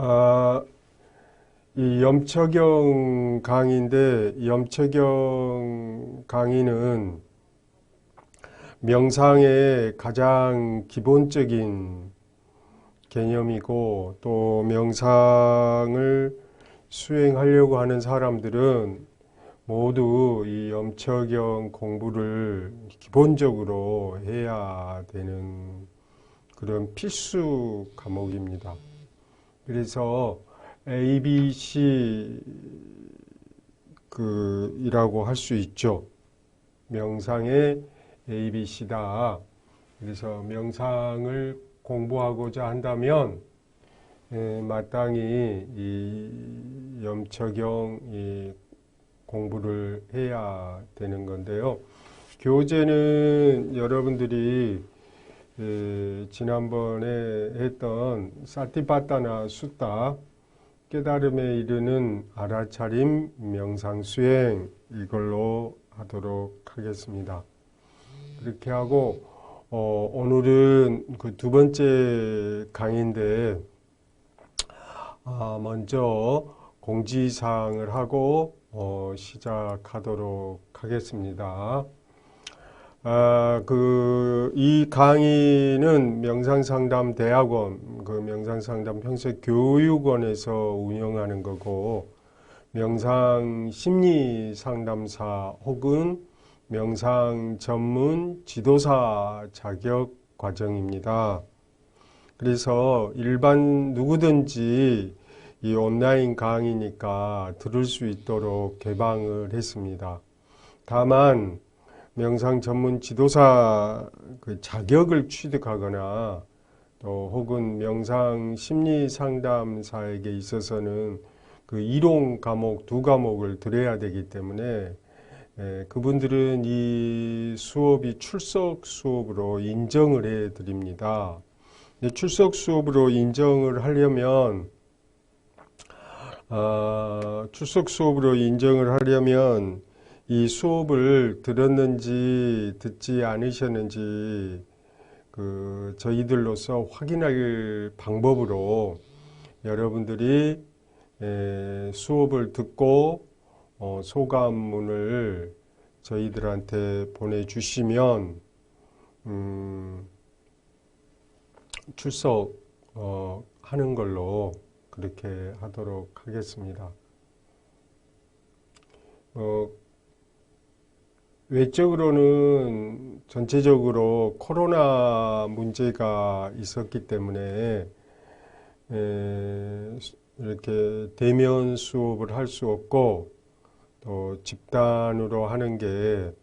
아, 이 염척영 강의인데, 염척영 강의는 명상의 가장 기본적인 개념이고, 또 명상을 수행하려고 하는 사람들은 모두 이 염척영 공부를 기본적으로 해야 되는 그런 필수 과목입니다. 그래서 ABC 이라고 할 수 있죠. 명상의 ABC다. 그래서 명상을 공부하고자 한다면 마땅히 이 염척영 이 공부를 해야 되는 건데요. 교재는 여러분들이 지난번에 했던 사티파타나 수타 깨달음에 이르는 알아차림 명상수행 이걸로 하도록 하겠습니다. 그렇게 하고 오늘은 그 두 번째 강의인데 먼저 공지사항을 하고 시작하도록 하겠습니다. 이 강의는 명상상담대학원, 명상상담 평생교육원에서 운영하는 거고, 명상심리상담사 혹은 명상 전문 지도사 자격 과정입니다. 그래서 일반 누구든지 이 온라인 강의니까 들을 수 있도록 개방을 했습니다. 다만, 명상 전문 지도사 자격을 취득하거나 또 혹은 명상 심리 상담사에게 있어서는 그 이론 과목 두 과목을 들어야 되기 때문에 그분들은 이 수업이 출석 수업으로 인정을 해 드립니다. 출석 수업으로 인정을 하려면 이 수업을 들었는지 듣지 않으셨는지 저희들로서 확인할 방법으로 여러분들이 수업을 듣고 소감문을 저희들한테 보내주시면 출석하는 걸로 그렇게 하도록 하겠습니다. 외적으로는 전체적으로 코로나 문제가 있었기 때문에 이렇게 대면 수업을 할 수 없고 또 집단으로 하는 게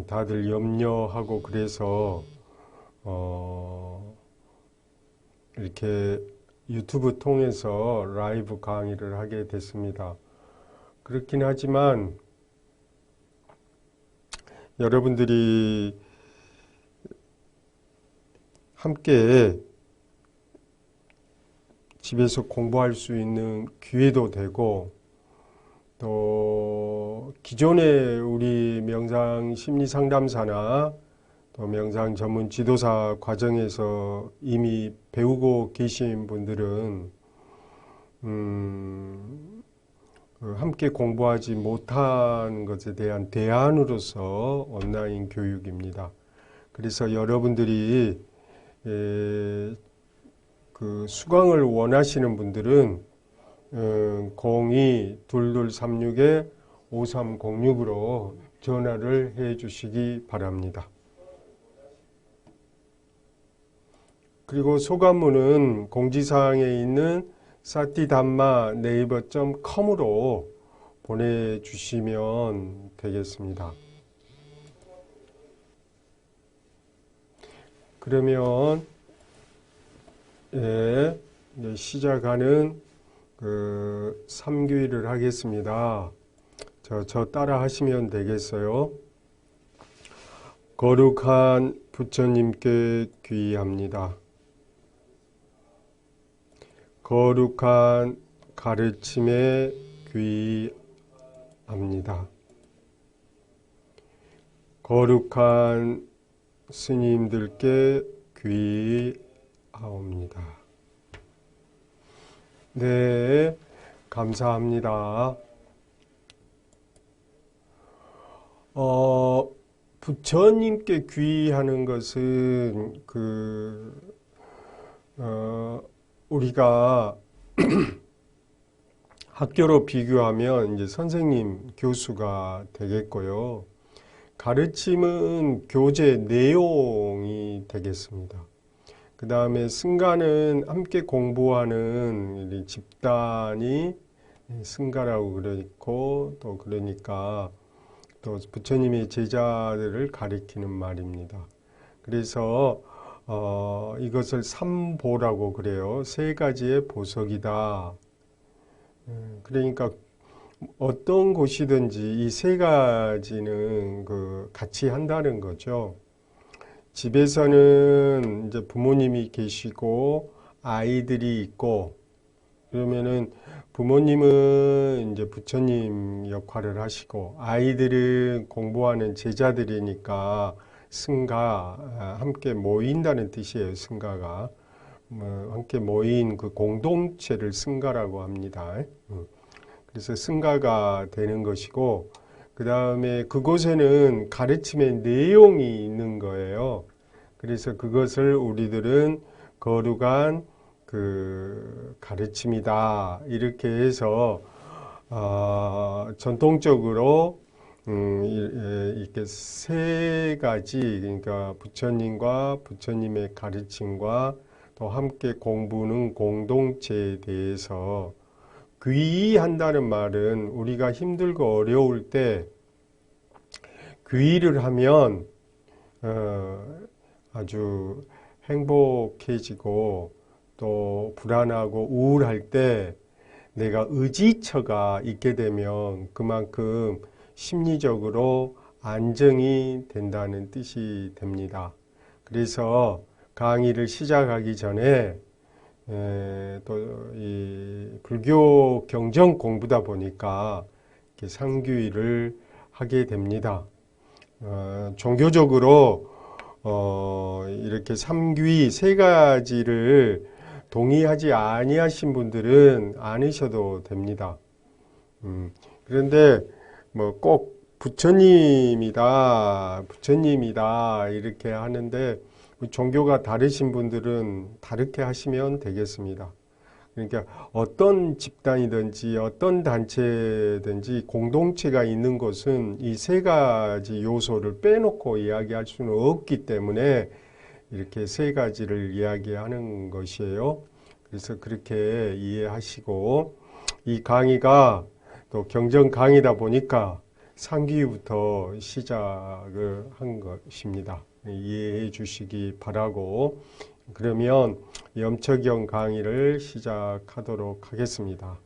다들 염려하고 그래서 이렇게 유튜브 통해서 라이브 강의를 하게 됐습니다. 그렇긴 하지만 여러분들이 함께 집에서 공부할 수 있는 기회도 되고 또 기존에 우리 명상 심리 상담사나 또 명상 전문 지도사 과정에서 이미 배우고 계신 분들은 함께 공부하지 못한 것에 대한 대안으로서 온라인 교육입니다. 그래서 여러분들이 수강을 원하시는 분들은 02-2236-5306으로 전화를 해 주시기 바랍니다. 그리고 소감문은 공지사항에 있는 사티담마 네이버.com으로 보내주시면 되겠습니다. 그러면 시작하는 3교일을 하겠습니다. 저 따라 하시면 되겠어요. 거룩한 부처님께 귀의합니다. 거룩한 가르침에 귀의합니다. 거룩한 스님들께 귀의하옵니다. 네, 감사합니다. 부처님께 귀의하는 것은 우리가 학교로 비교하면 이제 선생님, 교수가 되겠고요. 가르침은 교재 내용이 되겠습니다. 그 다음에 승가는 함께 공부하는 집단이 승가라고 그러고, 또 그러니까 또 부처님의 제자들을 가리키는 말입니다. 그래서 이것을 삼보라고 그래요. 세 가지의 보석이다. 그러니까 어떤 곳이든지 이 세 가지는 같이 한다는 거죠. 집에서는 이제 부모님이 계시고 아이들이 있고, 그러면은 부모님은 이제 부처님 역할을 하시고 아이들은 공부하는 제자들이니까 승가, 함께 모인다는 뜻이에요. 승가가 함께 모인 그 공동체를 승가라고 합니다. 그래서 승가가 되는 것이고, 그 다음에 그곳에는 가르침의 내용이 있는 거예요. 그래서 그것을 우리들은 거룩한 가르침이다, 이렇게 해서 전통적으로 이렇게 세 가지, 그러니까 부처님과 부처님의 가르침과 또 함께 공부하는 공동체에 대해서 귀의한다는 말은 우리가 힘들고 어려울 때 귀의를 하면 아주 행복해지고, 또 불안하고 우울할 때 내가 의지처가 있게 되면 그만큼 심리적으로 안정이 된다는 뜻이 됩니다. 그래서 강의를 시작하기 전에 또 이 불교 경전 공부다 보니까 이렇게 상규의를 하게 됩니다. 종교적으로 이렇게 삼규의 세 가지를 동의하지 아니하신 분들은 않으셔도 됩니다. 그런데 뭐 꼭 부처님이다 이렇게 하는데, 종교가 다르신 분들은 다르게 하시면 되겠습니다. 그러니까 어떤 집단이든지 어떤 단체든지 공동체가 있는 곳은 이 세 가지 요소를 빼놓고 이야기할 수는 없기 때문에 이렇게 세 가지를 이야기하는 것이에요. 그래서 그렇게 이해하시고, 이 강의가 또 경전 강의다 보니까 상기부터 시작을 한 것입니다. 이해해 주시기 바라고, 그러면 염척경 강의를 시작하도록 하겠습니다.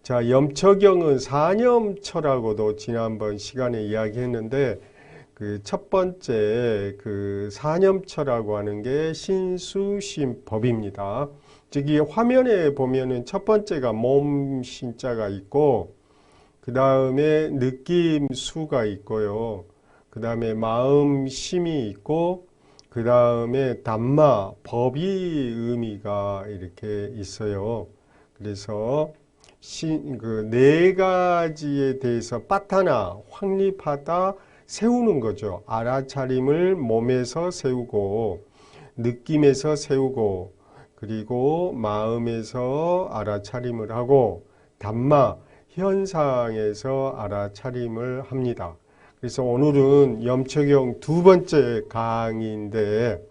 자, 염척경은 사념처라고도 지난번 시간에 이야기했는데, 첫 번째 사념처라고 하는 게 신수신법입니다. 즉, 이 화면에 보면은 첫 번째가 몸 신자가 있고, 그 다음에 느낌 수가 있고요. 그 다음에 마음 심이 있고, 그 다음에 담마, 법이 의미가 이렇게 있어요. 그래서 네 가지에 대해서 빠타나, 확립하다, 세우는 거죠. 알아차림을 몸에서 세우고, 느낌에서 세우고, 그리고 마음에서 알아차림을 하고, 담마, 현상에서 알아차림을 합니다. 그래서 오늘은 염척경 두 번째 강의인데,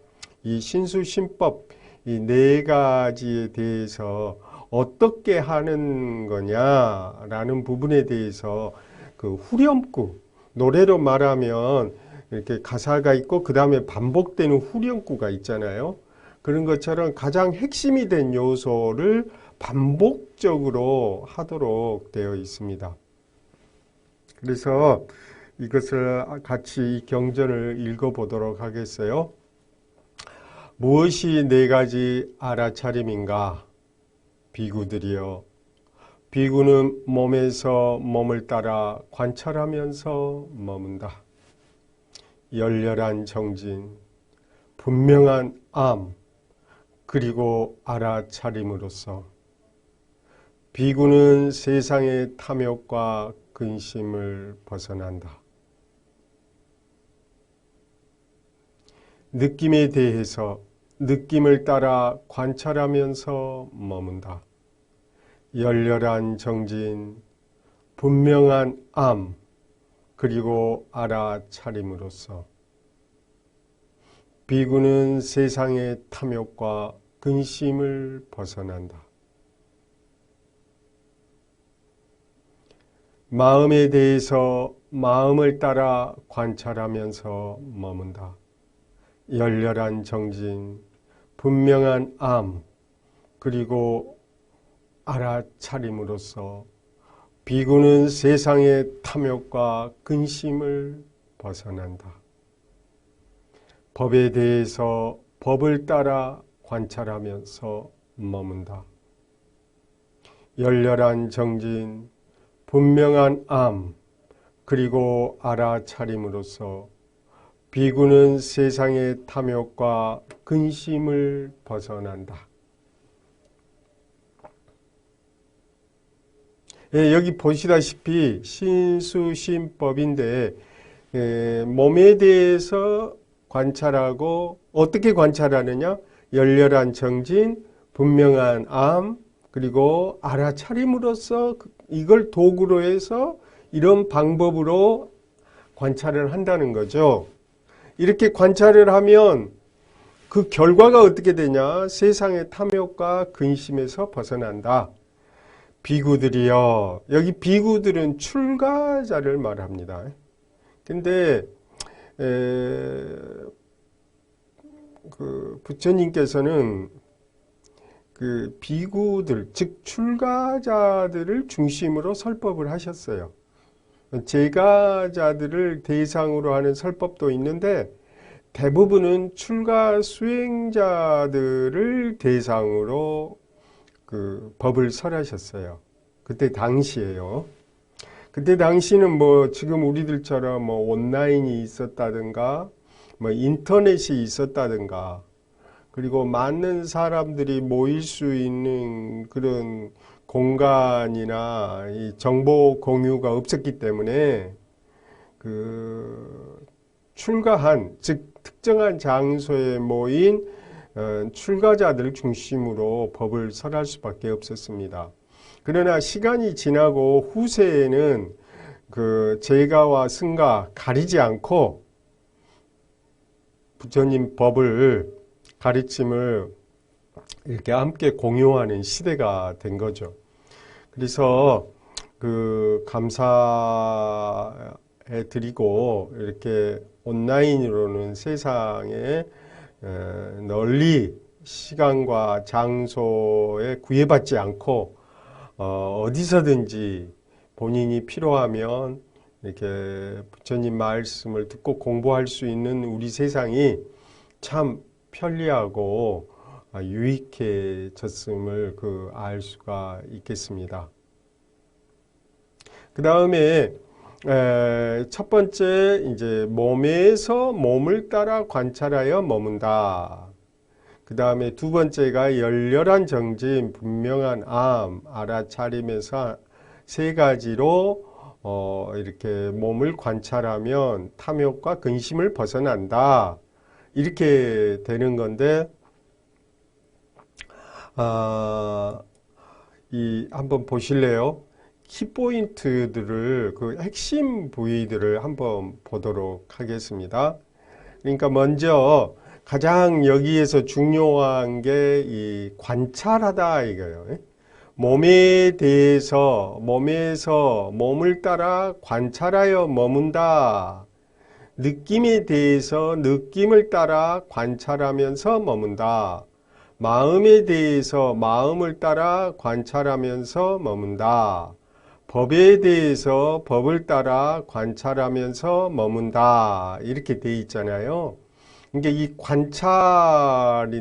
이 신수신법, 이 네 가지에 대해서 어떻게 하는 거냐라는 부분에 대해서 후렴구, 노래로 말하면 이렇게 가사가 있고 그 다음에 반복되는 후렴구가 있잖아요. 그런 것처럼 가장 핵심이 된 요소를 반복적으로 하도록 되어 있습니다. 그래서 이것을 같이 경전을 읽어보도록 하겠어요. 무엇이 네 가지 알아차림인가? 비구들이여, 비구는 몸에서 몸을 따라 관찰하면서 머문다. 열렬한 정진, 분명한 암, 그리고 알아차림으로써 비구는 세상의 탐욕과 근심을 벗어난다. 느낌에 대해서 느낌을 따라 관찰하면서 머문다. 열렬한 정진, 분명한 암, 그리고 알아차림으로써 비구는 세상의 탐욕과 근심을 벗어난다. 마음에 대해서 마음을 따라 관찰하면서 머문다. 열렬한 정진, 분명한 암, 그리고 알아차림으로써 비구는 세상의 탐욕과 근심을 벗어난다. 법에 대해서 법을 따라 관찰하면서 머문다. 열렬한 정진, 분명한 암, 그리고 알아차림으로써 비구는 세상의 탐욕과 근심을 벗어난다. 예, 여기 보시다시피 신수신법인데 몸에 대해서 관찰하고 어떻게 관찰하느냐? 열렬한 정진, 분명한 암, 그리고 알아차림으로써 이걸 도구로 해서 이런 방법으로 관찰을 한다는 거죠. 이렇게 관찰을 하면 그 결과가 어떻게 되냐? 세상의 탐욕과 근심에서 벗어난다. 비구들이요. 여기 비구들은 출가자를 말합니다. 근데 그 부처님께서는 그 비구들, 즉 출가자들을 중심으로 설법을 하셨어요. 재가자들을 대상으로 하는 설법도 있는데 대부분은 출가 수행자들을 대상으로 그 법을 설하셨어요. 그때 당시에요. 그때 당시는 뭐 지금 우리들처럼 뭐 온라인이 있었다든가 뭐 인터넷이 있었다든가 그리고 많은 사람들이 모일 수 있는 그런 공간이나 이 정보 공유가 없었기 때문에 그 출가한, 즉 특정한 장소에 모인 출가자들 중심으로 법을 설할 수밖에 없었습니다. 그러나 시간이 지나고 후세에는 그 제가와 승가 가리지 않고 부처님 법을 가르침을 이렇게 함께 공유하는 시대가 된 거죠. 그래서 그 감사해 드리고 이렇게 온라인으로는 세상에 널리 시간과 장소에 구애받지 않고 어디서든지 본인이 필요하면 이렇게 부처님 말씀을 듣고 공부할 수 있는 우리 세상이 참 편리하고 유익해졌음을 알 수가 있겠습니다. 그 다음에 첫 번째 이제 몸에서 몸을 따라 관찰하여 머문다. 그 다음에 두 번째가 열렬한 정진, 분명한 암, 알아차림에서 세 가지로 이렇게 몸을 관찰하면 탐욕과 근심을 벗어난다. 이렇게 되는 건데 한번 보실래요? 키포인트들을 그 핵심 부위들을 한번 보도록 하겠습니다. 그러니까 먼저 가장 여기에서 중요한 게 이 관찰하다 이거예요. 몸에 대해서 몸에서 몸을 따라 관찰하여 머문다. 느낌에 대해서 느낌을 따라 관찰하면서 머문다. 마음에 대해서 마음을 따라 관찰하면서 머문다. 법에 대해서 법을 따라 관찰하면서 머문다. 이렇게 돼 있잖아요. 그러니까 이 관찰인데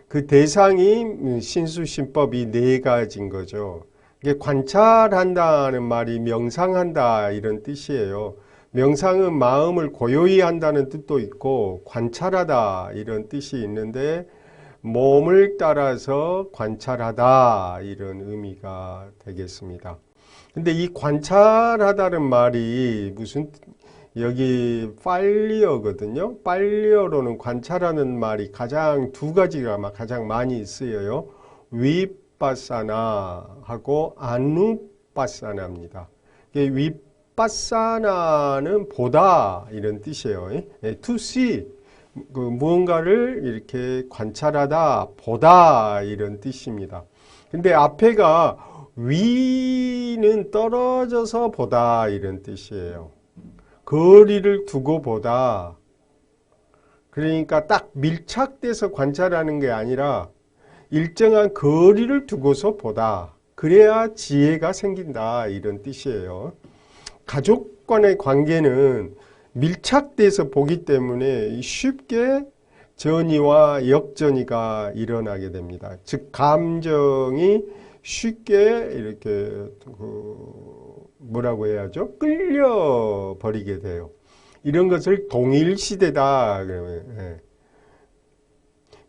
그 대상이 신수신법이 네 가지인 거죠. 이게 관찰한다는 말이 명상한다 이런 뜻이에요. 명상은 마음을 고요히 한다는 뜻도 있고 관찰하다 이런 뜻이 있는데 몸을 따라서 관찰하다 이런 의미가 되겠습니다. 근데 이 관찰하다는 말이 무슨 여기 팔리어거든요. 팔리어로는 관찰하는 말이 가장 두 가지가 가장 많이 쓰여요. 윗바사나하고 아누바사나입니다. 윗바사나는 보다 이런 뜻이에요. to see 무언가를 이렇게 관찰하다, 보다 이런 뜻입니다. 근데 앞에가 위는 떨어져서 보다 이런 뜻이에요. 거리를 두고 보다. 그러니까 딱 밀착돼서 관찰하는 게 아니라 일정한 거리를 두고서 보다. 그래야 지혜가 생긴다 이런 뜻이에요. 가족 간의 관계는 밀착돼서 보기 때문에 쉽게 전이와 역전이가 일어나게 됩니다. 즉 감정이 쉽게 이렇게 뭐라고 해야죠? 끌려버리게 돼요. 이런 것을 동일시대다.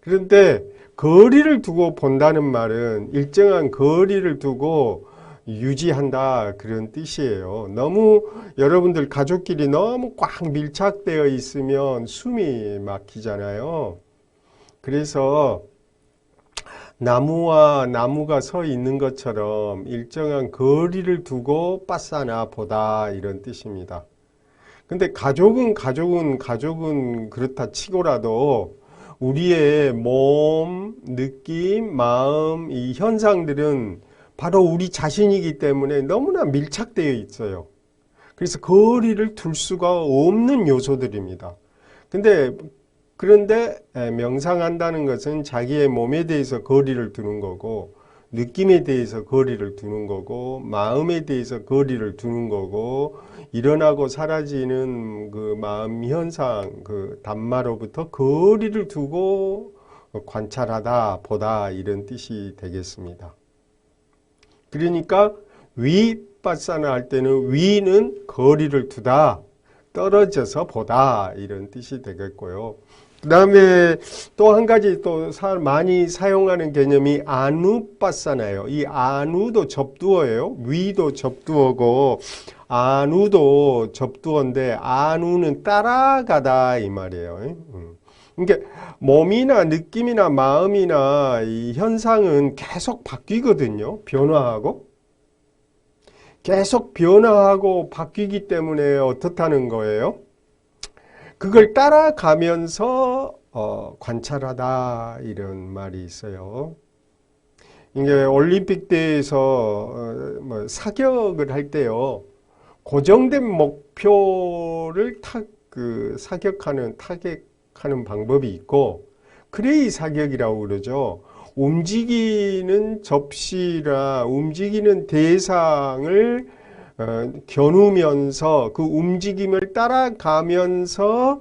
그런데 거리를 두고 본다는 말은 일정한 거리를 두고 유지한다 그런 뜻이에요. 너무 여러분들 가족끼리 너무 꽉 밀착되어 있으면 숨이 막히잖아요. 그래서 나무와 나무가 서 있는 것처럼 일정한 거리를 두고 빠싸나 보다 이런 뜻입니다. 근데 가족은 그렇다 치고라도 우리의 몸, 느낌, 마음, 이 현상들은 바로 우리 자신이기 때문에 너무나 밀착되어 있어요. 그래서 거리를 둘 수가 없는 요소들입니다. 그런데 명상한다는 것은 자기의 몸에 대해서 거리를 두는 거고, 느낌에 대해서 거리를 두는 거고, 마음에 대해서 거리를 두는 거고, 일어나고 사라지는 그 마음 현상, 그 담마로부터 거리를 두고 관찰하다, 보다 이런 뜻이 되겠습니다. 그러니까 위빠사나 할 때는 위는 거리를 두다, 떨어져서 보다 이런 뜻이 되겠고요. 그 다음에 또 한 가지 또 많이 사용하는 개념이 아누빠사나예요. 이 아누도 접두어예요. 위도 접두어고 아누도 접두어인데 아누는 따라가다 이 말이에요. 그러니까 몸이나 느낌이나 마음이나 이 현상은 계속 바뀌거든요. 변화하고. 계속 변화하고 바뀌기 때문에 어떻다는 거예요? 그걸 따라가면서 관찰하다 이런 말이 있어요. 이게 올림픽 대회에서 사격을 할 때요. 고정된 목표를 타격하는 방법이 있고 크레이 사격이라고 그러죠. 움직이는 접시나 움직이는 대상을 겨누면서 그 움직임을 따라가면서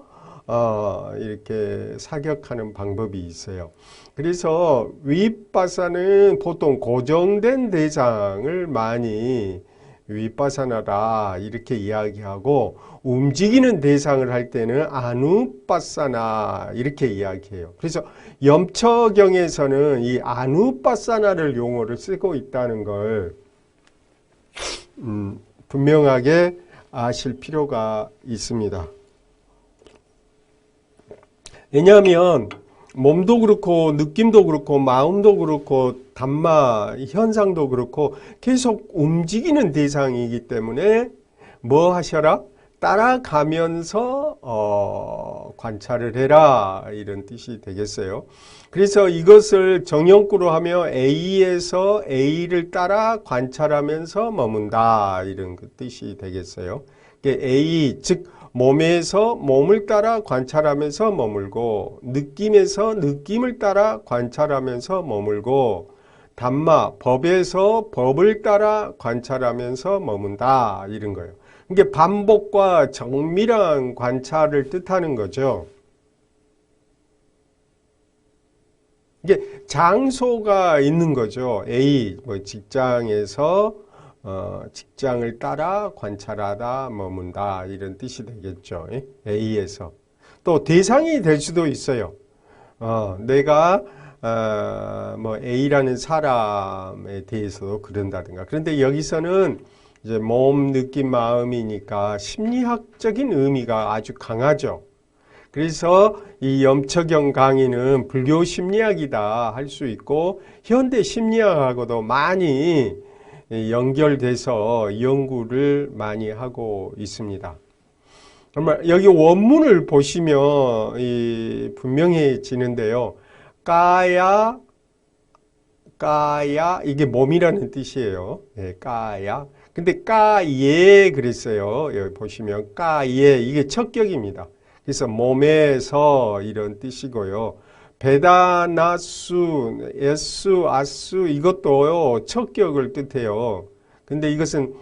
이렇게 사격하는 방법이 있어요. 그래서 윗바사는 보통 고정된 대상을 많이 윗바사나라 이렇게 이야기하고 움직이는 대상을 할 때는 아누바사나 이렇게 이야기해요. 그래서 염처경에서는 이 아누바사나를 용어를 쓰고 있다는 걸 분명하게 아실 필요가 있습니다. 왜냐하면 몸도 그렇고 느낌도 그렇고 마음도 그렇고 담마 현상도 그렇고 계속 움직이는 대상이기 때문에 뭐 하셔라? 따라가면서 관찰을 해라 이런 뜻이 되겠어요. 그래서 이것을 정형구로 하면 A에서 A를 따라 관찰하면서 머문다 이런 그 뜻이 되겠어요. A 즉 몸에서 몸을 따라 관찰하면서 머물고 느낌에서 느낌을 따라 관찰하면서 머물고 담마 법에서 법을 따라 관찰하면서 머문다 이런 거예요. 이게 반복과 정밀한 관찰을 뜻하는 거죠. 이게 장소가 있는 거죠. A, 직장에서 직장을 따라 관찰하다 머문다 이런 뜻이 되겠죠. A에서. 또 대상이 될 수도 있어요. 내가 뭐 A라는 사람에 대해서도 그런다든가. 그런데 여기서는 이제 몸, 느낌, 마음이니까 심리학적인 의미가 아주 강하죠. 그래서 이 염척영 강의는 불교 심리학이다 할 수 있고 현대 심리학하고도 많이 연결돼서 연구를 많이 하고 있습니다. 여기 원문을 보시면 분명해지는데요. 까야 이게 몸이라는 뜻이에요. 네, 까야. 근데 까예 그랬어요. 여기 보시면 까예 이게 척격입니다. 그래서 몸에서 이런 뜻이고요. 베다나수, 에수, 아수 이것도요 척격을 뜻해요. 근데 이것은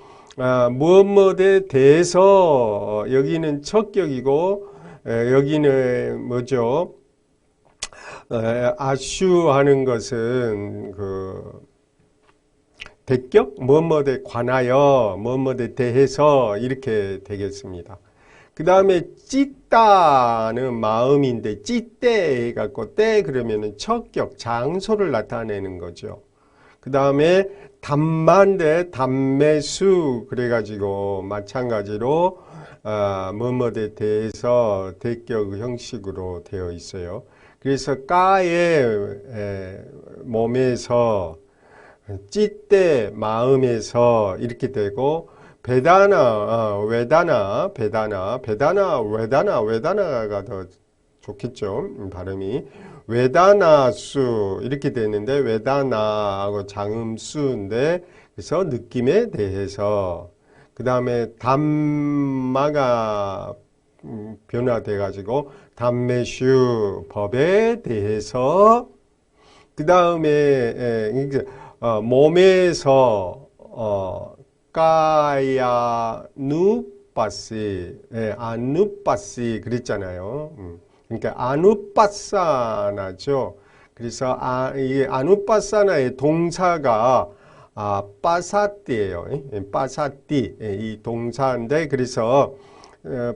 무엇에 대해서 여기는 척격이고 여기는 뭐죠? 아슈 하는 것은 그 대격 무엇에 관하여 무엇에 대해서 이렇게 되겠습니다. 그 다음에 찢다는 마음인데 찢대 갖고 때 그러면은 척격 장소를 나타내는 거죠. 그 다음에 담만데 담매수 그래가지고 마찬가지로 뭐뭐에 대해서 대격 형식으로 되어 있어요. 그래서 까의 몸에서 찢대 마음에서 이렇게 되고 베다나 외다나가 더 좋겠죠. 발음이 외다나수 이렇게 되는데 외다나하고 장음수인데 그래서 느낌에 대해서 그 다음에 담마가 변화돼 가지고 담매슈 법에 대해서 그 다음에 몸에서 까야 누빠시 아누빠시 그랬잖아요. 그러니까 아누빠사나죠. 그래서 이 아누빠사나의 동사가 빠사띠예요. 빠사띠 이 동사인데 그래서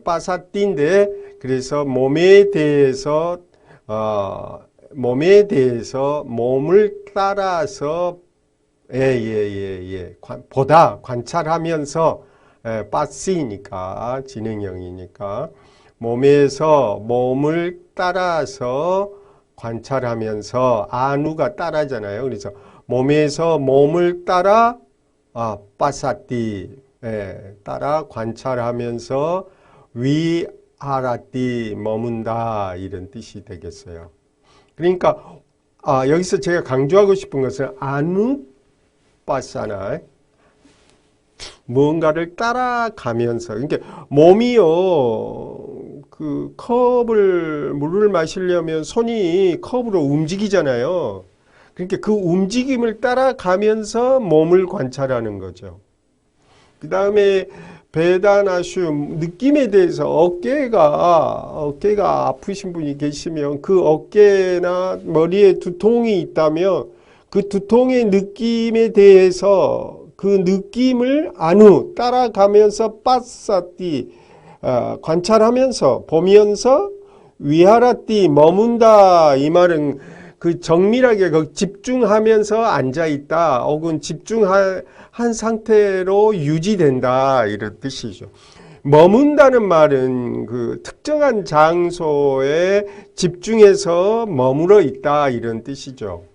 빠사띠인데 그래서 몸에 대해서 몸을 따라서 보다 관찰하면서 빠시니까 진행형이니까 몸에서 몸을 따라서 관찰하면서 아누가 따라잖아요. 그래서 몸에서 몸을 따라 빠사띠 따라 관찰하면서 위하라띠 머문다 이런 뜻이 되겠어요. 그러니까 여기서 제가 강조하고 싶은 것은 아누빠사나 무언가를 따라가면서 그러니까 몸이요 그 물을 마시려면 손이 컵으로 움직이잖아요. 그러니까 그 움직임을 따라가면서 몸을 관찰하는 거죠. 그 다음에 베다나슈 느낌에 대해서 어깨가 아프신 분이 계시면 그 어깨나 머리에 두통이 있다면 그 두통의 느낌에 대해서 그 느낌을 따라가면서 빠사띠 관찰하면서 보면서 위하라띠 머문다 이 말은 그 정밀하게 집중하면서 앉아있다 혹은 집중한 상태로 유지된다 이런 뜻이죠. 머문다는 말은 그 특정한 장소에 집중해서 머물러 있다 이런 뜻이죠.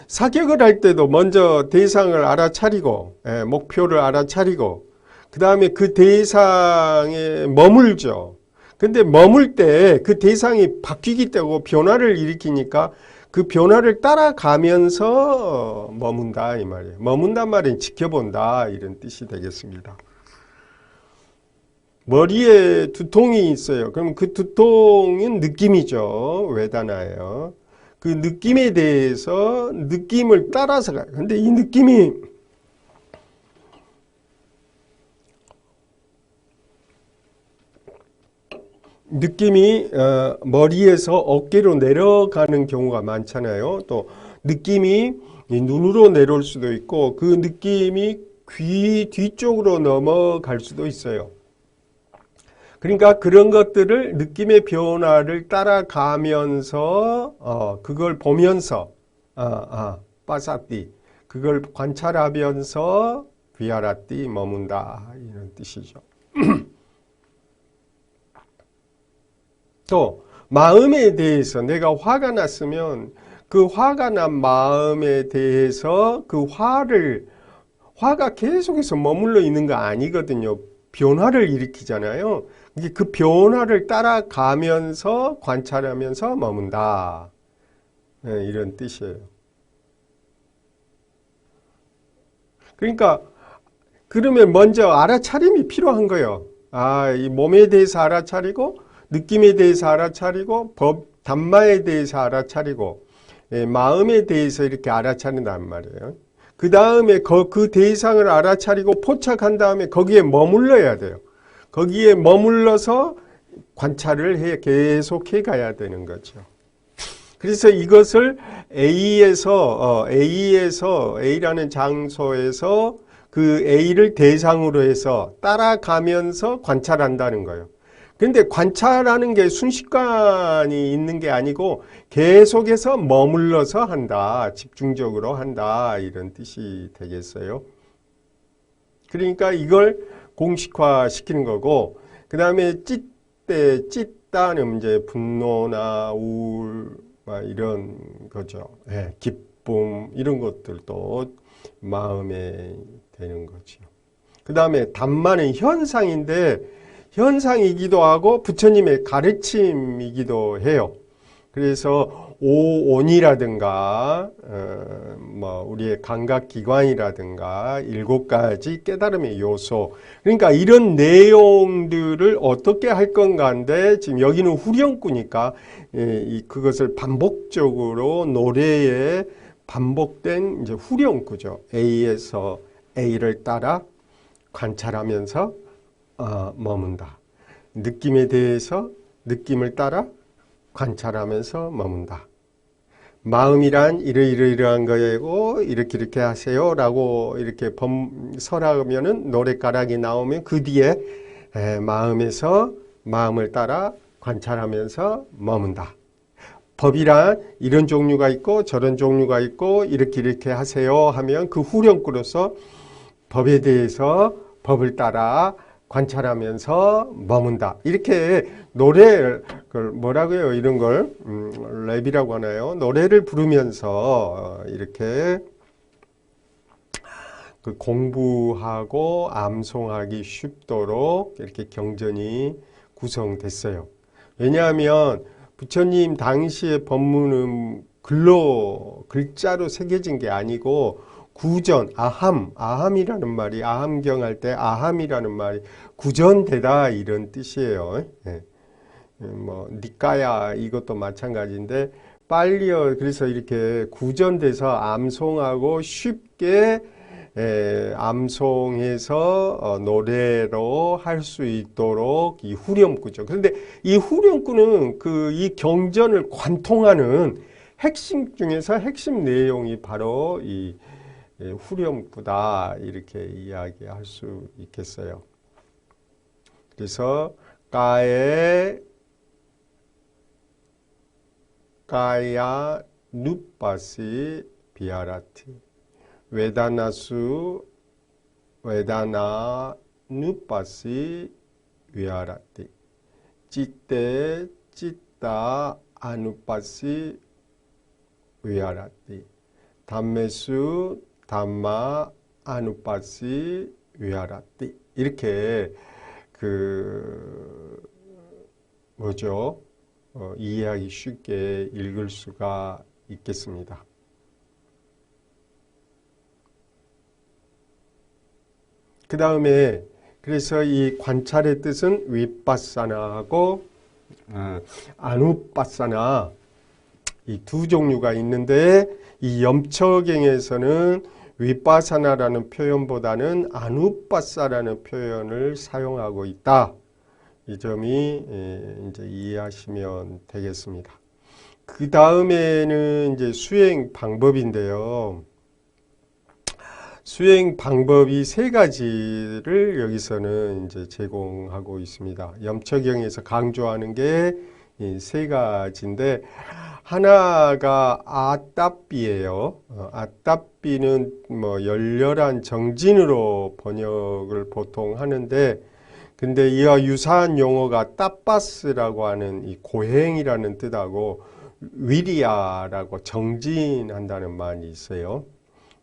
사격을 할 때도 먼저 대상을 알아차리고 목표를 알아차리고 그 다음에 그 대상에 머물죠. 근데 머물 때 그 대상이 바뀌기 때문에 변화를 일으키니까 그 변화를 따라가면서 머문다 이 말이에요. 머문단 말은 지켜본다 이런 뜻이 되겠습니다. 머리에 두통이 있어요. 그럼 그 두통은 느낌이죠. 외다나예요. 그 느낌에 대해서 느낌을 따라서 가요. 근데 이 느낌이 머리에서 어깨로 내려가는 경우가 많잖아요. 또 느낌이 눈으로 내려올 수도 있고 그 느낌이 귀 뒤쪽으로 넘어갈 수도 있어요. 그러니까 그런 것들을 느낌의 변화를 따라가면서 그걸 보면서 빠사띠 그걸 관찰하면서 비아라띠 머문다 이런 뜻이죠. 또 마음에 대해서 내가 화가 났으면 그 화가 난 마음에 대해서 그 화가 계속해서 머물러 있는 거 아니거든요. 변화를 일으키잖아요. 그 변화를 따라가면서 관찰하면서 머문다. 네, 이런 뜻이에요. 그러니까 그러면 먼저 알아차림이 필요한 거예요. 이 몸에 대해서 알아차리고 느낌에 대해서 알아차리고 단마에 대해서 알아차리고 마음에 대해서 이렇게 알아차린단 말이에요. 그 다음에 그 대상을 알아차리고 포착한 다음에 거기에 머물러야 돼요. 거기에 머물러서 관찰을 계속해 가야 되는 거죠. 그래서 이것을 A라는 장소에서 그 A를 대상으로 해서 따라가면서 관찰한다는 거예요. 근데 관찰하는 게 순식간이 있는 게 아니고 계속해서 머물러서 한다. 집중적으로 한다. 이런 뜻이 되겠어요. 그러니까 이걸 공식화 시키는 거고, 그 다음에 찢다는 이제 분노나 우울, 이런 거죠. 기쁨, 이런 것들도 마음에 되는 거죠. 그 다음에 단마는 현상인데, 현상이기도 하고 부처님의 가르침이기도 해요. 그래서 오온이라든가 우리의 감각기관이라든가 7가지 깨달음의 요소, 그러니까 이런 내용들을 어떻게 할 건가인데 지금 여기는 후렴구니까 그것을 반복적으로 노래에 반복된 이제 후렴구죠. A에서 A를 따라 관찰하면서 머문다. 느낌에 대해서 느낌을 따라 관찰하면서 머문다. 마음이란 이러이러한 거고 이렇게 하세요 라고 이렇게 설하면은 노랫가락이 나오면 그 뒤에 마음에서 마음을 따라 관찰하면서 머문다. 법이란 이런 종류가 있고 저런 종류가 있고 이렇게 하세요 하면 그 후렴구로서 법에 대해서 법을 따라 관찰하면서 머문다. 이렇게 노래, 뭐라고요? 이런 걸 랩이라고 하나요? 노래를 부르면서 이렇게 그 공부하고 암송하기 쉽도록 이렇게 경전이 구성됐어요. 왜냐하면 부처님 당시의 법문은 글자로 새겨진 게 아니고 구전, 아함이라는 말이 아함경 할 때 아함이라는 말이 구전되다 이런 뜻이에요. 니까야 이것도 마찬가지인데 빨리요. 그래서 이렇게 구전돼서 암송하고 쉽게 암송해서 노래로 할 수 있도록 이 후렴구죠. 그런데 이 후렴구는 이 경전을 관통하는 핵심 중에서 핵심 내용이 바로 이 후렴구다 이렇게 이야기할 수 있겠어요. 그래서 까야 누빠시 비아라티 웨다나 누빠시 위아라티 찌떼 찌따 아누빠시 위아라티 담메수 담마 아누빠시 위아라띠 이렇게 이해하기 쉽게 읽을 수가 있겠습니다. 그 다음에 그래서 이 관찰의 뜻은 위빠사나하고 아누빠사나 이 두 종류가 있는데 이 염처경에서는 위빠사나라는 표현보다는 아누빠사라는 표현을 사용하고 있다. 이 점이 이제 이해하시면 되겠습니다. 그 다음에는 이제 수행 방법인데요. 수행 방법이 세 가지를 여기서는 이제 제공하고 있습니다. 염처경에서 강조하는 게 이 세 가지인데, 하나가 아따삐예요. 아따삐는 뭐 열렬한 정진으로 번역을 보통 하는데, 근데 이와 유사한 용어가 따빠스라고 하는 이 고행이라는 뜻하고 위리아라고 정진한다는 말이 있어요.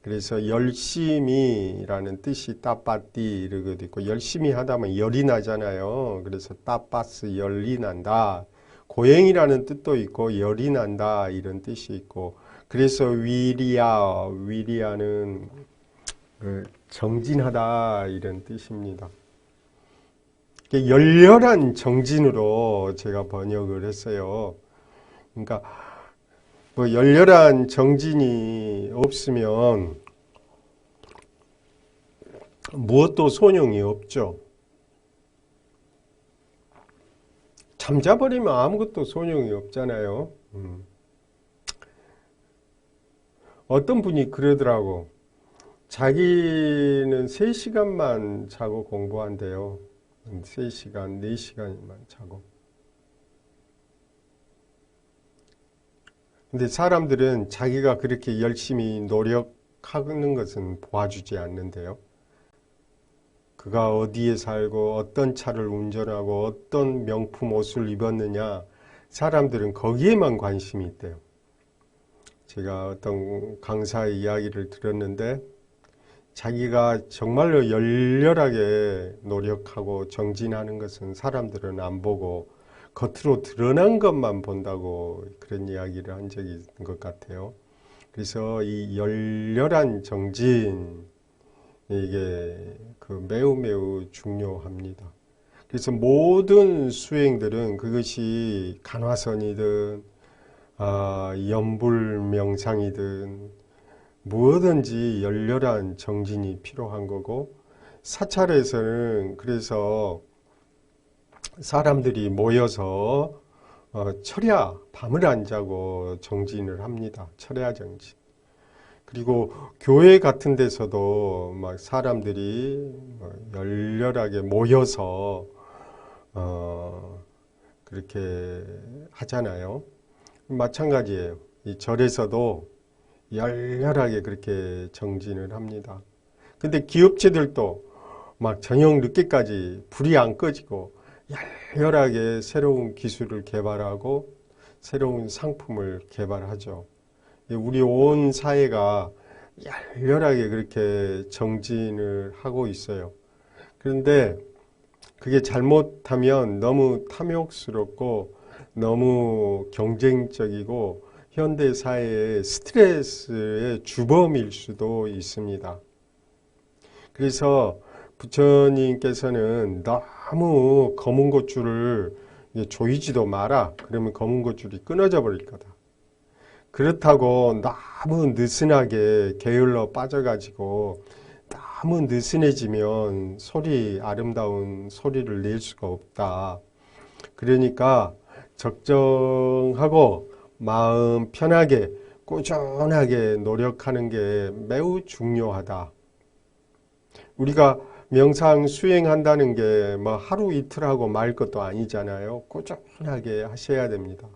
그래서 열심히라는 뜻이 따빠띠 이러고도 있고, 열심히 하다면 열이 나잖아요. 그래서 따빠스 열이 난다. 고행이라는 뜻도 있고 열이 난다 이런 뜻이 있고, 그래서 위리아는 정진하다 이런 뜻입니다. 열렬한 정진으로 제가 번역을 했어요. 그러니까 뭐 열렬한 정진이 없으면 무엇도 소용이 없죠. 잠자버리면 아무것도 소용이 없잖아요. 어떤 분이 그러더라고. 자기는 3시간만 자고 공부한대요. 3시간, 4시간만 자고. 근데 사람들은 자기가 그렇게 열심히 노력하는 것은 봐주지 않는데요. 그가 어디에 살고 어떤 차를 운전하고 어떤 명품 옷을 입었느냐, 사람들은 거기에만 관심이 있대요. 제가 어떤 강사의 이야기를 들었는데, 자기가 정말로 열렬하게 노력하고 정진하는 것은 사람들은 안 보고 겉으로 드러난 것만 본다고 그런 이야기를 한 적이 있는 것 같아요. 그래서 이 열렬한 정진, 이게 매우 중요합니다. 그래서 모든 수행들은 그것이 간화선이든 염불명상이든 무엇든지 열렬한 정진이 필요한 거고, 사찰에서는 그래서 사람들이 모여서 철야, 밤을 안 자고 정진을 합니다. 철야 정진. 그리고 교회 같은 데서도 막 사람들이 열렬하게 모여서 그렇게 하잖아요. 마찬가지예요. 이 절에서도 열렬하게 그렇게 정진을 합니다. 근데 기업체들도 막 저녁 늦게까지 불이 안 꺼지고 열렬하게 새로운 기술을 개발하고 새로운 상품을 개발하죠. 우리 온 사회가 열렬하게 그렇게 정진을 하고 있어요. 그런데 그게 잘못하면 너무 탐욕스럽고 너무 경쟁적이고 현대 사회의 스트레스의 주범일 수도 있습니다. 그래서 부처님께서는 너무 검은 고추를 조이지도 마라. 그러면 검은 고추이 끊어져 버릴 거다. 그렇다고 너무 느슨하게 게을러 빠져가지고 너무 느슨해지면 아름다운 소리를 낼 수가 없다. 그러니까 적정하고 마음 편하게 꾸준하게 노력하는 게 매우 중요하다. 우리가 명상 수행한다는 게 뭐 하루 이틀 하고 말 것도 아니잖아요. 꾸준하게 하셔야 됩니다.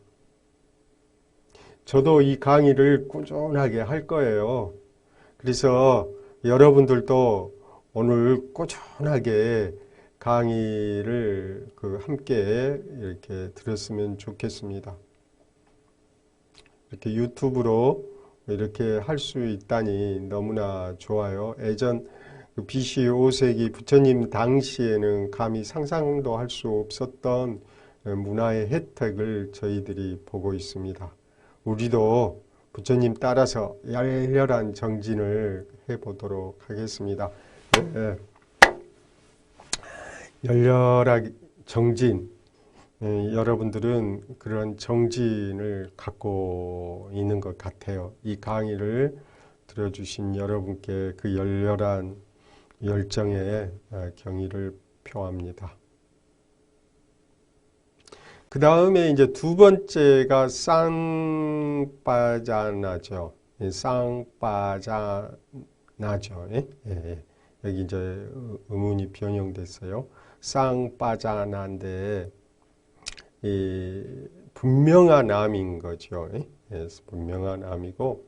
저도 이 강의를 꾸준하게 할 거예요. 그래서 여러분들도 오늘 꾸준하게 강의를 함께 이렇게 들었으면 좋겠습니다. 이렇게 유튜브로 이렇게 할 수 있다니 너무나 좋아요. 예전 BC 5세기 부처님 당시에는 감히 상상도 할 수 없었던 문화의 혜택을 저희들이 보고 있습니다. 우리도 부처님 따라서 열렬한 정진을 해보도록 하겠습니다. 네. 열렬하게 정진, 여러분들은 그런 정진을 갖고 있는 것 같아요. 이 강의를 들어주신 여러분께 그 열렬한 열정에 경의를 표합니다. 그 다음에 이제 두 번째가 쌍빠자나죠. 쌍빠자, 나죠. 예? 예. 여기 이제 의문이 변형됐어요. 쌍빠자나인데 이 분명한 암인 거죠. 예? 예, 분명한 암이고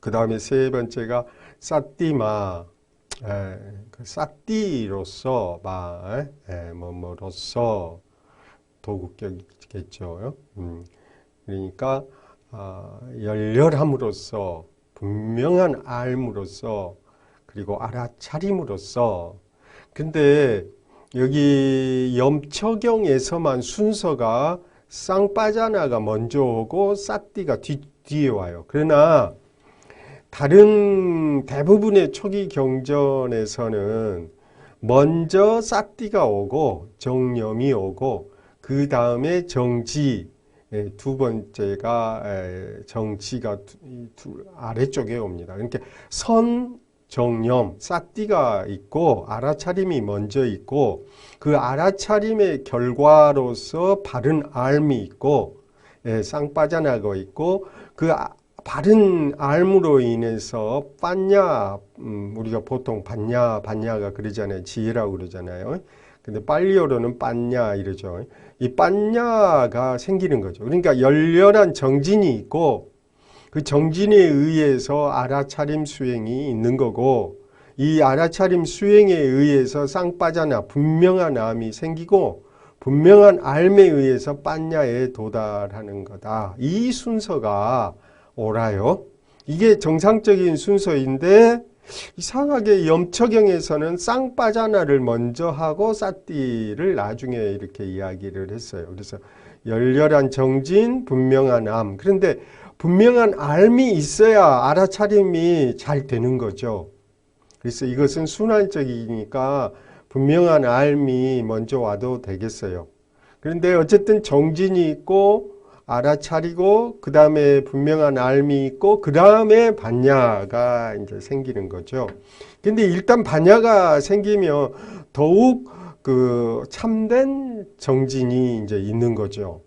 그 다음에 세 번째가 싸띠마 그 싸띠로서 뭐뭐로서 도국격이겠죠. 그러니까 열렬함으로써 분명한 알므로써 그리고 알아차림으로써 근데 여기 염처경에서만 순서가 쌍빠자나가 먼저 오고 싸띠가 뒤에 와요. 그러나 다른 대부분의 초기 경전에서는 먼저 싸띠가 오고 정염이 오고 그 다음에 정지 두 번째가 정지가 아래쪽에 옵니다. 그러니까 선정염 싸띠가 있고 알아차림이 먼저 있고 그 알아차림의 결과로서 바른 알미 있고 쌍빠져나가 있고 그 바른 알므로 인해서 빠냐 우리가 보통 반냐가 그러잖아요. 지혜라고 그러잖아요. 근데 빨리어로는 빤냐 이러죠. 이 빤냐가 생기는 거죠. 그러니까 열렬한 정진이 있고 그 정진에 의해서 알아차림 수행이 있는 거고 이 알아차림 수행에 의해서 쌍빠자나 분명한 암이 생기고 분명한 알에 의해서 빤냐에 도달하는 거다. 이 순서가 옳아요. 이게 정상적인 순서인데 이상하게 염처경에서는 쌍빠자나를 먼저 하고 싸띠를 나중에 이렇게 이야기를 했어요. 그래서 열렬한 정진, 분명한 암. 그런데 분명한 암이 있어야 알아차림이 잘 되는 거죠. 그래서 이것은 순환적이니까 분명한 암이 먼저 와도 되겠어요. 그런데 어쨌든 정진이 있고 알아차리고 그 다음에 분명한 알미 있고 그 다음에 반야가 이제 생기는 거죠. 근데 일단 반야가 생기면 더욱 그 참된 정진이 이제 있는 거죠.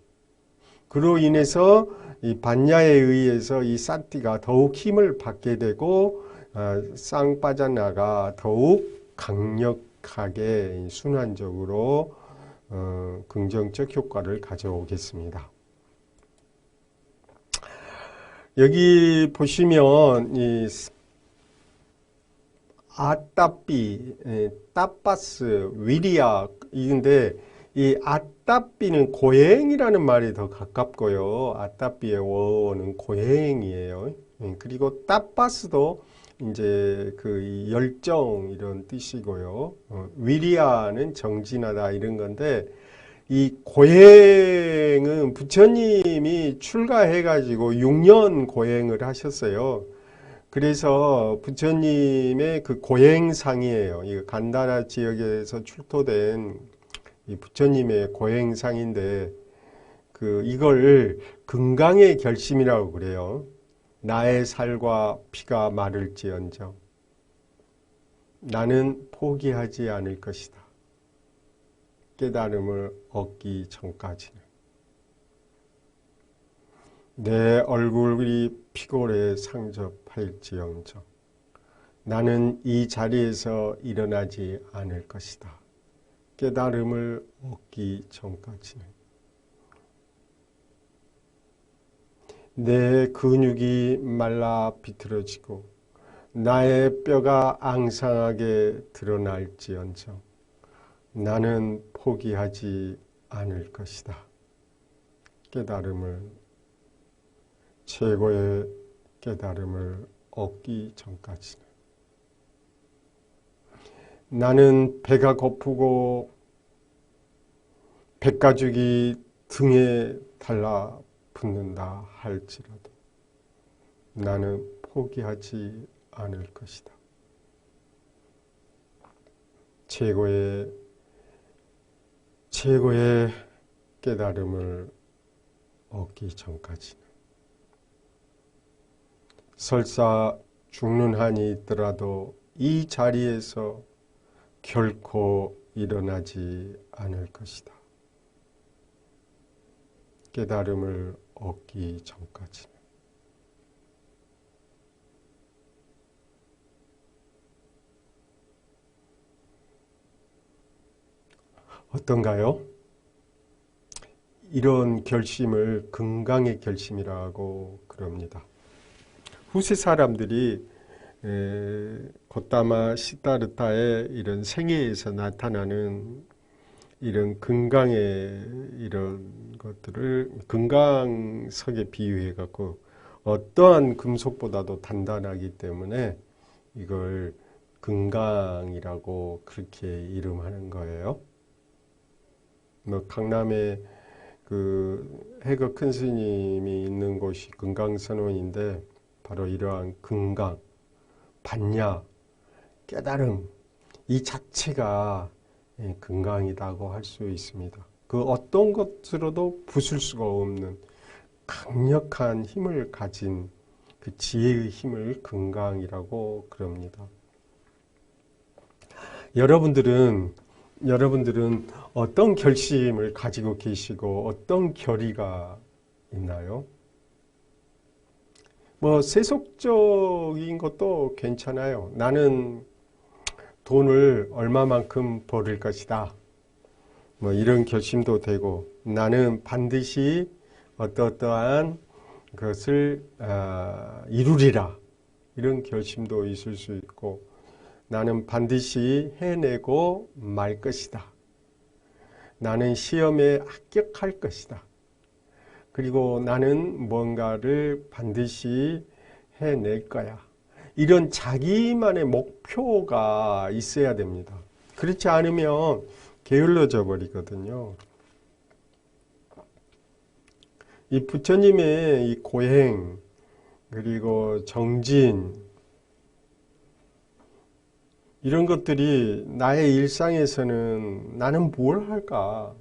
그로 인해서 이 반야에 의해서 이 싸띠가 더욱 힘을 받게 되고 쌍빠자나가 더욱 강력하게 순환적으로 긍정적 효과를 가져오겠습니다. 여기 보시면 이 아따삐, 따빠스, 위리아 이건데 이 아따삐는 고행이라는 말이 더 가깝고요. 아따삐의 원어는 고행이에요. 그리고 따빠스도 이제 그 열정 이런 뜻이고요. 위리아는 정진하다 이런 건데 이 고행은 부처님이 출가해가지고 6년 고행을 하셨어요. 그래서 부처님의 그 고행상이에요. 이 간다라 지역에서 출토된 이 부처님의 고행상인데 이걸 금강의 결심이라고 그래요. 나의 살과 피가 마를지언정 나는 포기하지 않을 것이다. 깨달음을 얻기 전까지는 내 얼굴이 피골에 상접할지언정 나는 이 자리에서 일어나지 않을 것이다. 깨달음을 얻기 전까지는 내 근육이 말라 비틀어지고 나의 뼈가 앙상하게 드러날지언정 나는 포기하지 않을 것이다. 깨달음을 최고의 깨달음을 얻기 전까지는 나는 배가 고프고 백가죽이 등에 달라붙는다 할지라도 나는 포기하지 않을 것이다. 최고의 깨달음을 얻기 전까지는 설사 죽는 한이 있더라도 이 자리에서 결코 일어나지 않을 것이다. 깨달음을 얻기 전까지는 어떤가요? 이런 결심을 건강의 결심이라고 그럽니다. 후세 사람들이 고타마 시다르타의 이런 생애에서 나타나는 이런 건강의 이런 것들을 건강석에 비유해 갖고 어떠한 금속보다도 단단하기 때문에 이걸 건강이라고 그렇게 이름하는 거예요. 뭐 강남에 그 해거 큰 스님이 있는 곳이 건강선원인데 바로 이러한 건강, 반야, 깨달음 이 자체가 건강이라고 할 수 있습니다. 그 어떤 것으로도 부술 수가 없는 강력한 힘을 가진 그 지혜의 힘을 건강이라고 그럽니다. 여러분들은 어떤 결심을 가지고 계시고 어떤 결의가 있나요? 뭐 세속적인 것도 괜찮아요. 나는 돈을 얼마만큼 벌을 것이다. 뭐 이런 결심도 되고 나는 반드시 어떠한 것을 이루리라. 이런 결심도 있을 수 있고 나는 반드시 해내고 말 것이다. 나는 시험에 합격할 것이다. 그리고 나는 뭔가를 반드시 해낼 거야. 이런 자기만의 목표가 있어야 됩니다. 그렇지 않으면 게을러져 버리거든요. 이 부처님의 이 고행, 그리고 정진, 이런 것들이 나의 일상에서는 나는 뭘 할까?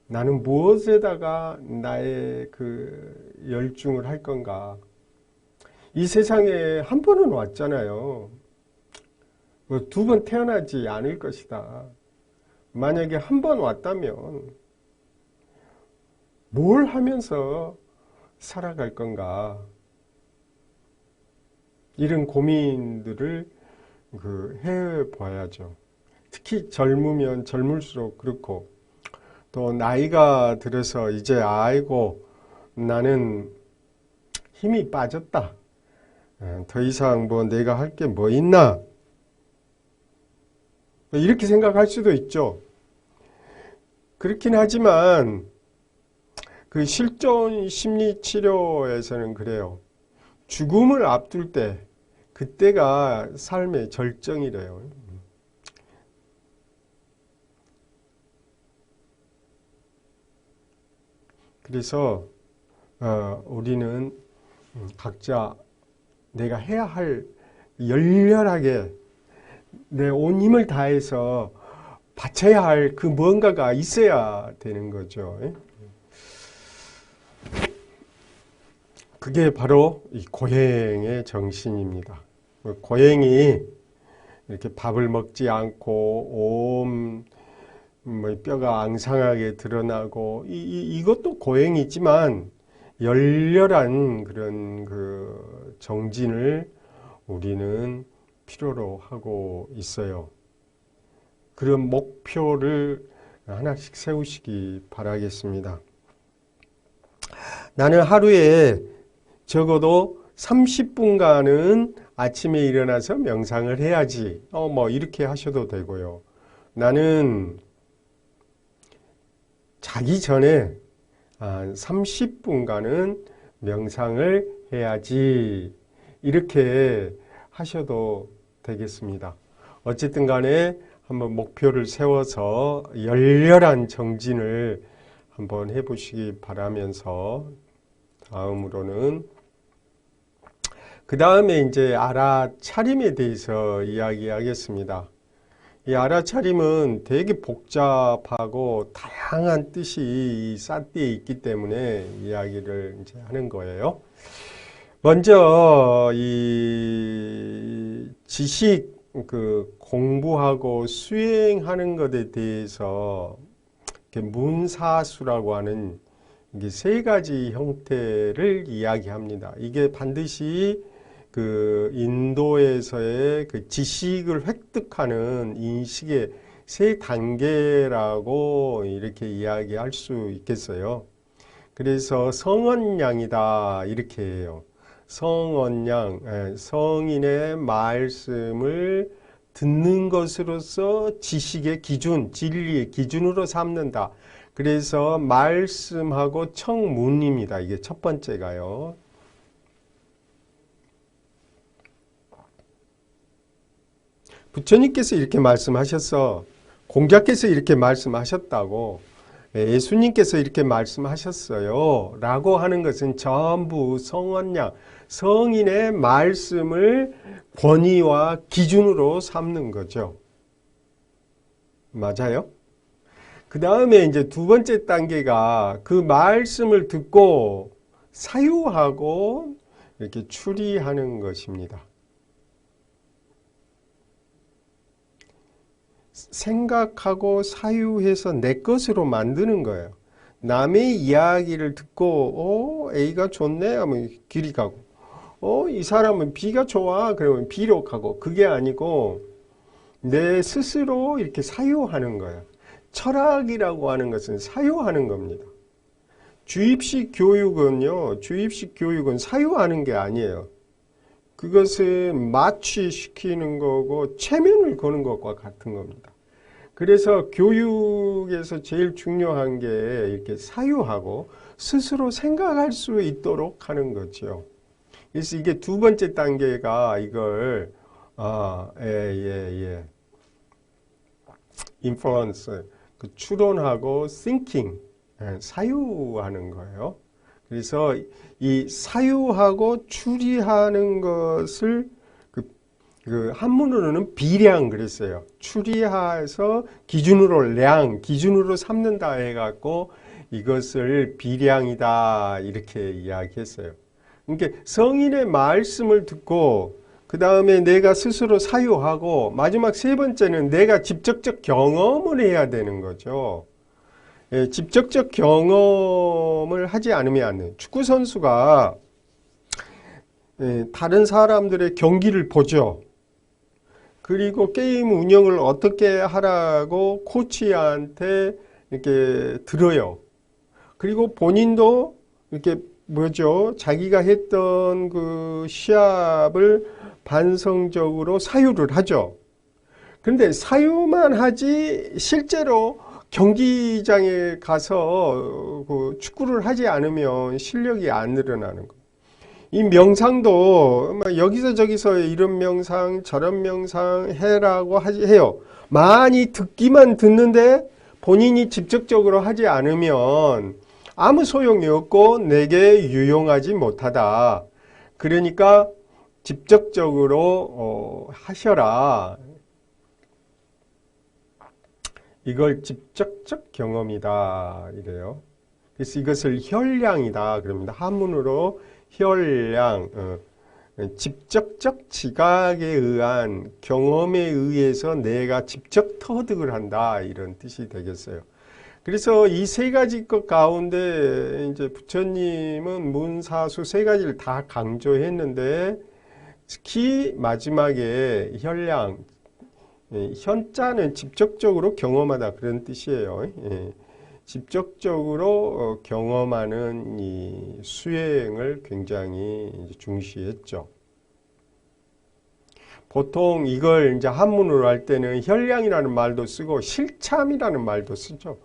나는 무엇에다가 나의 그 열중을 할 건가? 이 세상에 한 번은 왔잖아요. 두 번 태어나지 않을 것이다. 만약에 한 번 왔다면 뭘 하면서 살아갈 건가? 이런 고민들을 해봐야죠. 특히 젊으면 젊을수록 그렇고 또 나이가 들어서 이제 아이고 나는 힘이 빠졌다. 더 이상 뭐 내가 할 게 뭐 있나? 이렇게 생각할 수도 있죠. 그렇긴 하지만 그 실존 심리치료에서는 그래요. 죽음을 앞둘 때 그때가 삶의 절정이래요. 그래서 우리는 각자 내가 해야 할 열렬하게 내 온 힘을 다해서 바쳐야 할 그 뭔가가 있어야 되는 거죠. 그게 바로 이 고행의 정신입니다. 고행이 이렇게 밥을 먹지 않고 온 뼈가 앙상하게 드러나고 이것도 고행이지만 열렬한 그런 그 정진을 우리는 필요로 하고 있어요. 그런 목표를 하나씩 세우시기 바라겠습니다. 나는 하루에 적어도 30분간은 아침에 일어나서 명상을 해야지. 뭐 이렇게 하셔도 되고요. 나는 자기 전에 30분간은 명상을 해야지. 이렇게 하셔도 되겠습니다. 어쨌든 간에 한번 목표를 세워서 열렬한 정진을 한번 해보시기 바라면서 다음으로는 그 다음에 이제 알아차림에 대해서 이야기하겠습니다. 이 알아차림은 되게 복잡하고 다양한 뜻이 싼띠에 있기 때문에 이야기를 이제 하는 거예요. 먼저 이 지식 공부하고 수행하는 것에 대해서 문사수라고 하는 이게 세 가지 형태를 이야기합니다. 이게 반드시 그 인도에서의 그 지식을 획득하는 인식의 세 단계라고 이렇게 이야기할 수 있겠어요. 그래서 성언양이다 이렇게 해요. 성언양, 성인의 말씀을 듣는 것으로서 지식의 기준, 진리의 기준으로 삼는다. 그래서 말씀하고 청문입니다. 이게 첫 번째가요. 부처님께서 이렇게 말씀하셨어. 공자께서 이렇게 말씀하셨다고. 예수님께서 이렇게 말씀하셨어요. 라고 하는 것은 전부 성언양, 성인의 말씀을 권위와 기준으로 삼는 거죠. 맞아요? 그 다음에 이제 두 번째 단계가 그 말씀을 듣고 사유하고 이렇게 추리하는 것입니다. 생각하고 사유해서 내 것으로 만드는 거예요. 남의 이야기를 듣고 A가 좋네 하면 길이 가고 이 사람은 B가 좋아 그러면 B로 가고 그게 아니고 내 스스로 이렇게 사유하는 거예요. 철학이라고 하는 것은 사유하는 겁니다. 주입식 교육은 사유하는 게 아니에요. 그것은 마취시키는 거고 체면을 거는 것과 같은 겁니다. 그래서 교육에서 제일 중요한 게 이렇게 사유하고 스스로 생각할 수 있도록 하는 거죠. 그래서 이게 두 번째 단계가 이걸 influence, 추론하고 thinking, 사유하는 거예요. 그래서 이 사유하고 추리하는 것을 그 한문으로는 비량 그랬어요. 추리해서 기준으로 삼는다 해갖고 이것을 비량이다 이렇게 이야기했어요. 그러니까 성인의 말씀을 듣고 그 다음에 내가 스스로 사유하고 마지막 세 번째는 내가 직접적 경험을 해야 되는 거죠. 직접적 경험을 하지 않으면 안 돼요. 축구선수가 다른 사람들의 경기를 보죠. 그리고 게임 운영을 어떻게 하라고 코치한테 이렇게 들어요. 그리고 본인도 이렇게 자기가 했던 그 시합을 반성적으로 사유를 하죠. 그런데 사유만 하지 실제로 경기장에 가서 그 축구를 하지 않으면 실력이 안 늘어나는 거예요. 이 명상도 여기서 저기서 이런 명상 저런 명상 해라고 해요. 많이 듣기만 듣는데 본인이 직접적으로 하지 않으면 아무 소용이 없고 내게 유용하지 못하다. 그러니까 직접적으로 하셔라. 이걸 직접적 경험이다 이래요. 그래서 이것을 혈량이다 그럽니다. 한문으로 혈량, 직접적 지각에 의한 경험에 의해서 내가 직접 터득을 한다 이런 뜻이 되겠어요. 그래서 이 세 가지 것 가운데 이제 부처님은 문사수 세 가지를 다 강조했는데 특히 마지막에 혈량, 현자는 직접적으로 경험하다 그런 뜻이에요. 직접적으로 경험하는 이 수행을 굉장히 중시했죠. 보통 이걸 이제 한문으로 할 때는 혈량이라는 말도 쓰고 실참이라는 말도 쓰죠.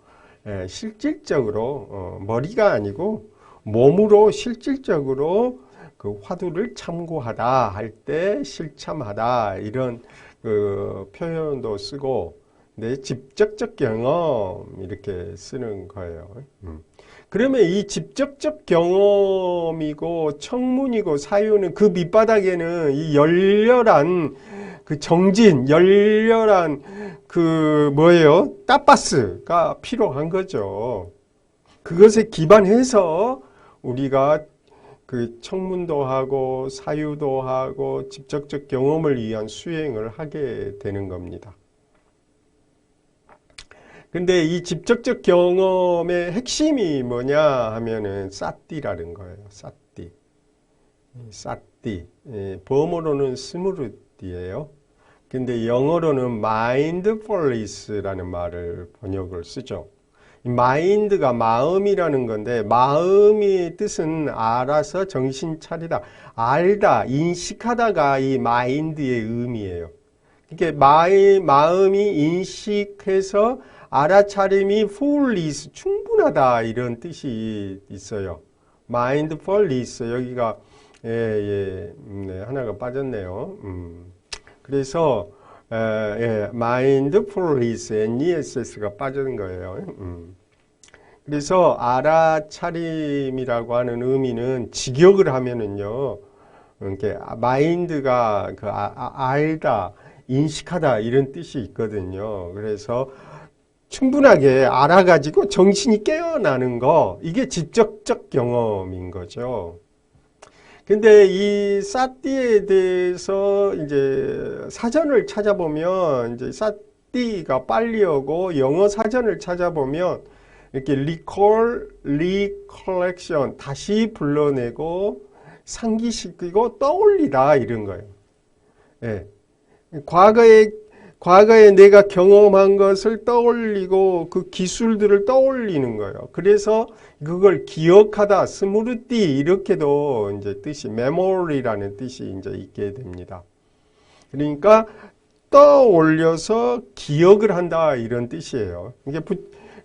실질적으로 머리가 아니고 몸으로 실질적으로 그 화두를 참고하다 할 때 실참하다 이런 그 표현도 쓰고 내 직접적 경험 이렇게 쓰는 거예요. 그러면 이 직접적 경험이고 청문이고 사유는 그 밑바닥에는 이 열렬한 그 정진, 열렬한 그 따빠스가 필요한 거죠. 그것에 기반해서 우리가 그 청문도 하고 사유도 하고 직접적 경험을 위한 수행을 하게 되는 겁니다. 근데 이 직접적 경험의 핵심이 뭐냐 하면은 사띠라는 거예요. 사띠. 범어로는 스무르띠예요. 근데 영어로는 mindfulness라는 말을 번역을 쓰죠. 마인드가 마음이라는 건데 마음의 뜻은 알아서 정신 차리다, 알다, 인식하다가 이 마인드의 의미예요. 이게 마음이 인식해서 알아차림이 fulness, 충분하다 이런 뜻이 있어요. mindfulness 여기가 네, 하나가 빠졌네요. 그래서 mindfulness, NESS가 빠진 거예요. 그래서 알아차림이라고 하는 의미는 직역을 하면은요, 이렇게 마인드가 그 알다, 인식하다 이런 뜻이 있거든요. 그래서 충분하게 알아가지고 정신이 깨어나는 거, 이게 지적적 경험인 거죠. 근데 이 사띠에 대해서 이제 사전을 찾아보면 이제 사띠가 빨리 오고 영어 사전을 찾아보면 이렇게 recall, recollection 다시 불러내고 상기시키고 떠올리다 이런 거예요. 예. 과거에 내가 경험한 것을 떠올리고 그 기술들을 떠올리는 거예요. 그래서 그걸 기억하다, 스무르띠 이렇게도 이제 뜻이 메모리라는 뜻이 이제 있게 됩니다. 그러니까 떠올려서 기억을 한다 이런 뜻이에요.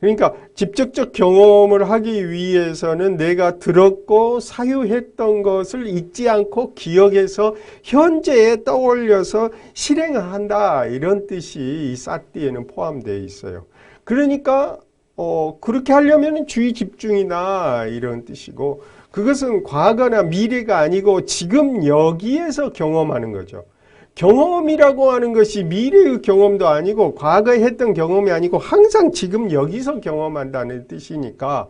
그러니까 직접적 경험을 하기 위해서는 내가 들었고 사유했던 것을 잊지 않고 기억해서 현재에 떠올려서 실행한다 이런 뜻이 이 사띠에는 포함되어 있어요. 그러니까 그렇게 하려면 주의 집중이나 이런 뜻이고 그것은 과거나 미래가 아니고 지금 여기에서 경험하는 거죠. 경험이라고 하는 것이 미래의 경험도 아니고 과거에 했던 경험이 아니고 항상 지금 여기서 경험한다는 뜻이니까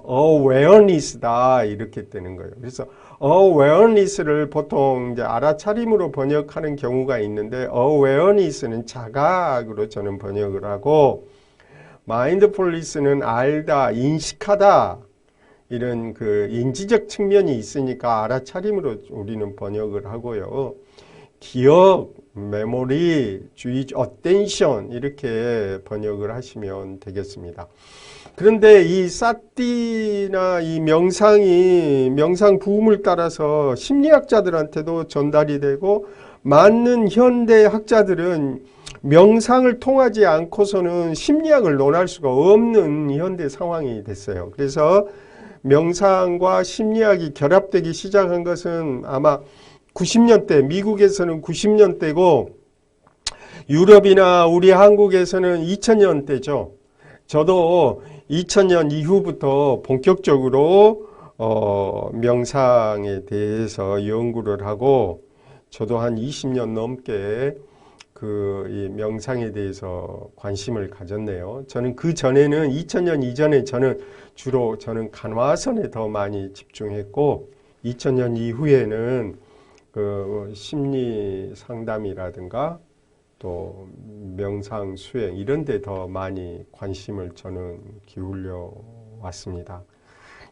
awareness다 이렇게 되는 거예요. 그래서 awareness를 보통 이제 알아차림으로 번역하는 경우가 있는데 awareness는 자각으로 저는 번역을 하고 mindfulness는 알다, 인식하다 이런 그 인지적 측면이 있으니까 알아차림으로 우리는 번역을 하고요. 기억, 메모리, 주의, 어텐션 이렇게 번역을 하시면 되겠습니다. 그런데 이 사띠나 이 명상 부음을 따라서 심리학자들한테도 전달이 되고 많은 현대 학자들은 명상을 통하지 않고서는 심리학을 논할 수가 없는 현대 상황이 됐어요. 그래서 명상과 심리학이 결합되기 시작한 것은 아마 90년대, 미국에서는 90년대고 유럽이나 우리 한국에서는 2000년대죠. 저도 2000년 이후부터 본격적으로 명상에 대해서 연구를 하고 저도 한 20년 넘게 이 명상에 대해서 관심을 가졌네요. 저는 그 전에는 2000년 이전에 저는 간화선에 더 많이 집중했고 2000년 이후에는 그 심리 상담이라든가 또 명상 수행 이런 데 더 많이 관심을 저는 기울여 왔습니다.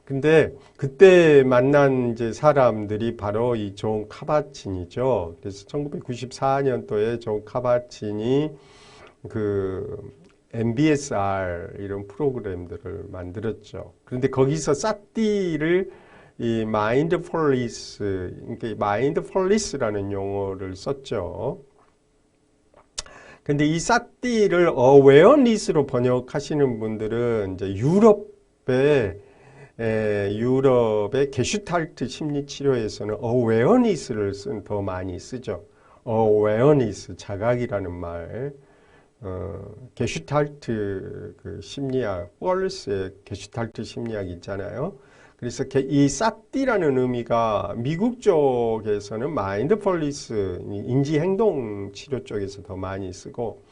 근데 그때 만난 이제 사람들이 바로 이 존 카bat-진이죠. 그래서 1994년도에 존 카bat-진이 그 MBSR 이런 프로그램들을 만들었죠. 그런데 거기서 사띠를 이 mindfulness, 그러니까 mindfulness라는 용어를 썼죠. 근데 이 사띠를 awareness로 번역하시는 분들은 이제 유럽의 게슈탈트 심리 치료에서는 awareness를 더 많이 쓰죠. awareness, 자각이라는 말. 게슈탈트 그 심리학, 월스의 게슈탈트 심리학 있잖아요. 그래서 이 사띠라는 의미가 미국 쪽에서는 마인드풀니스, 인지행동 치료 쪽에서 더 많이 쓰고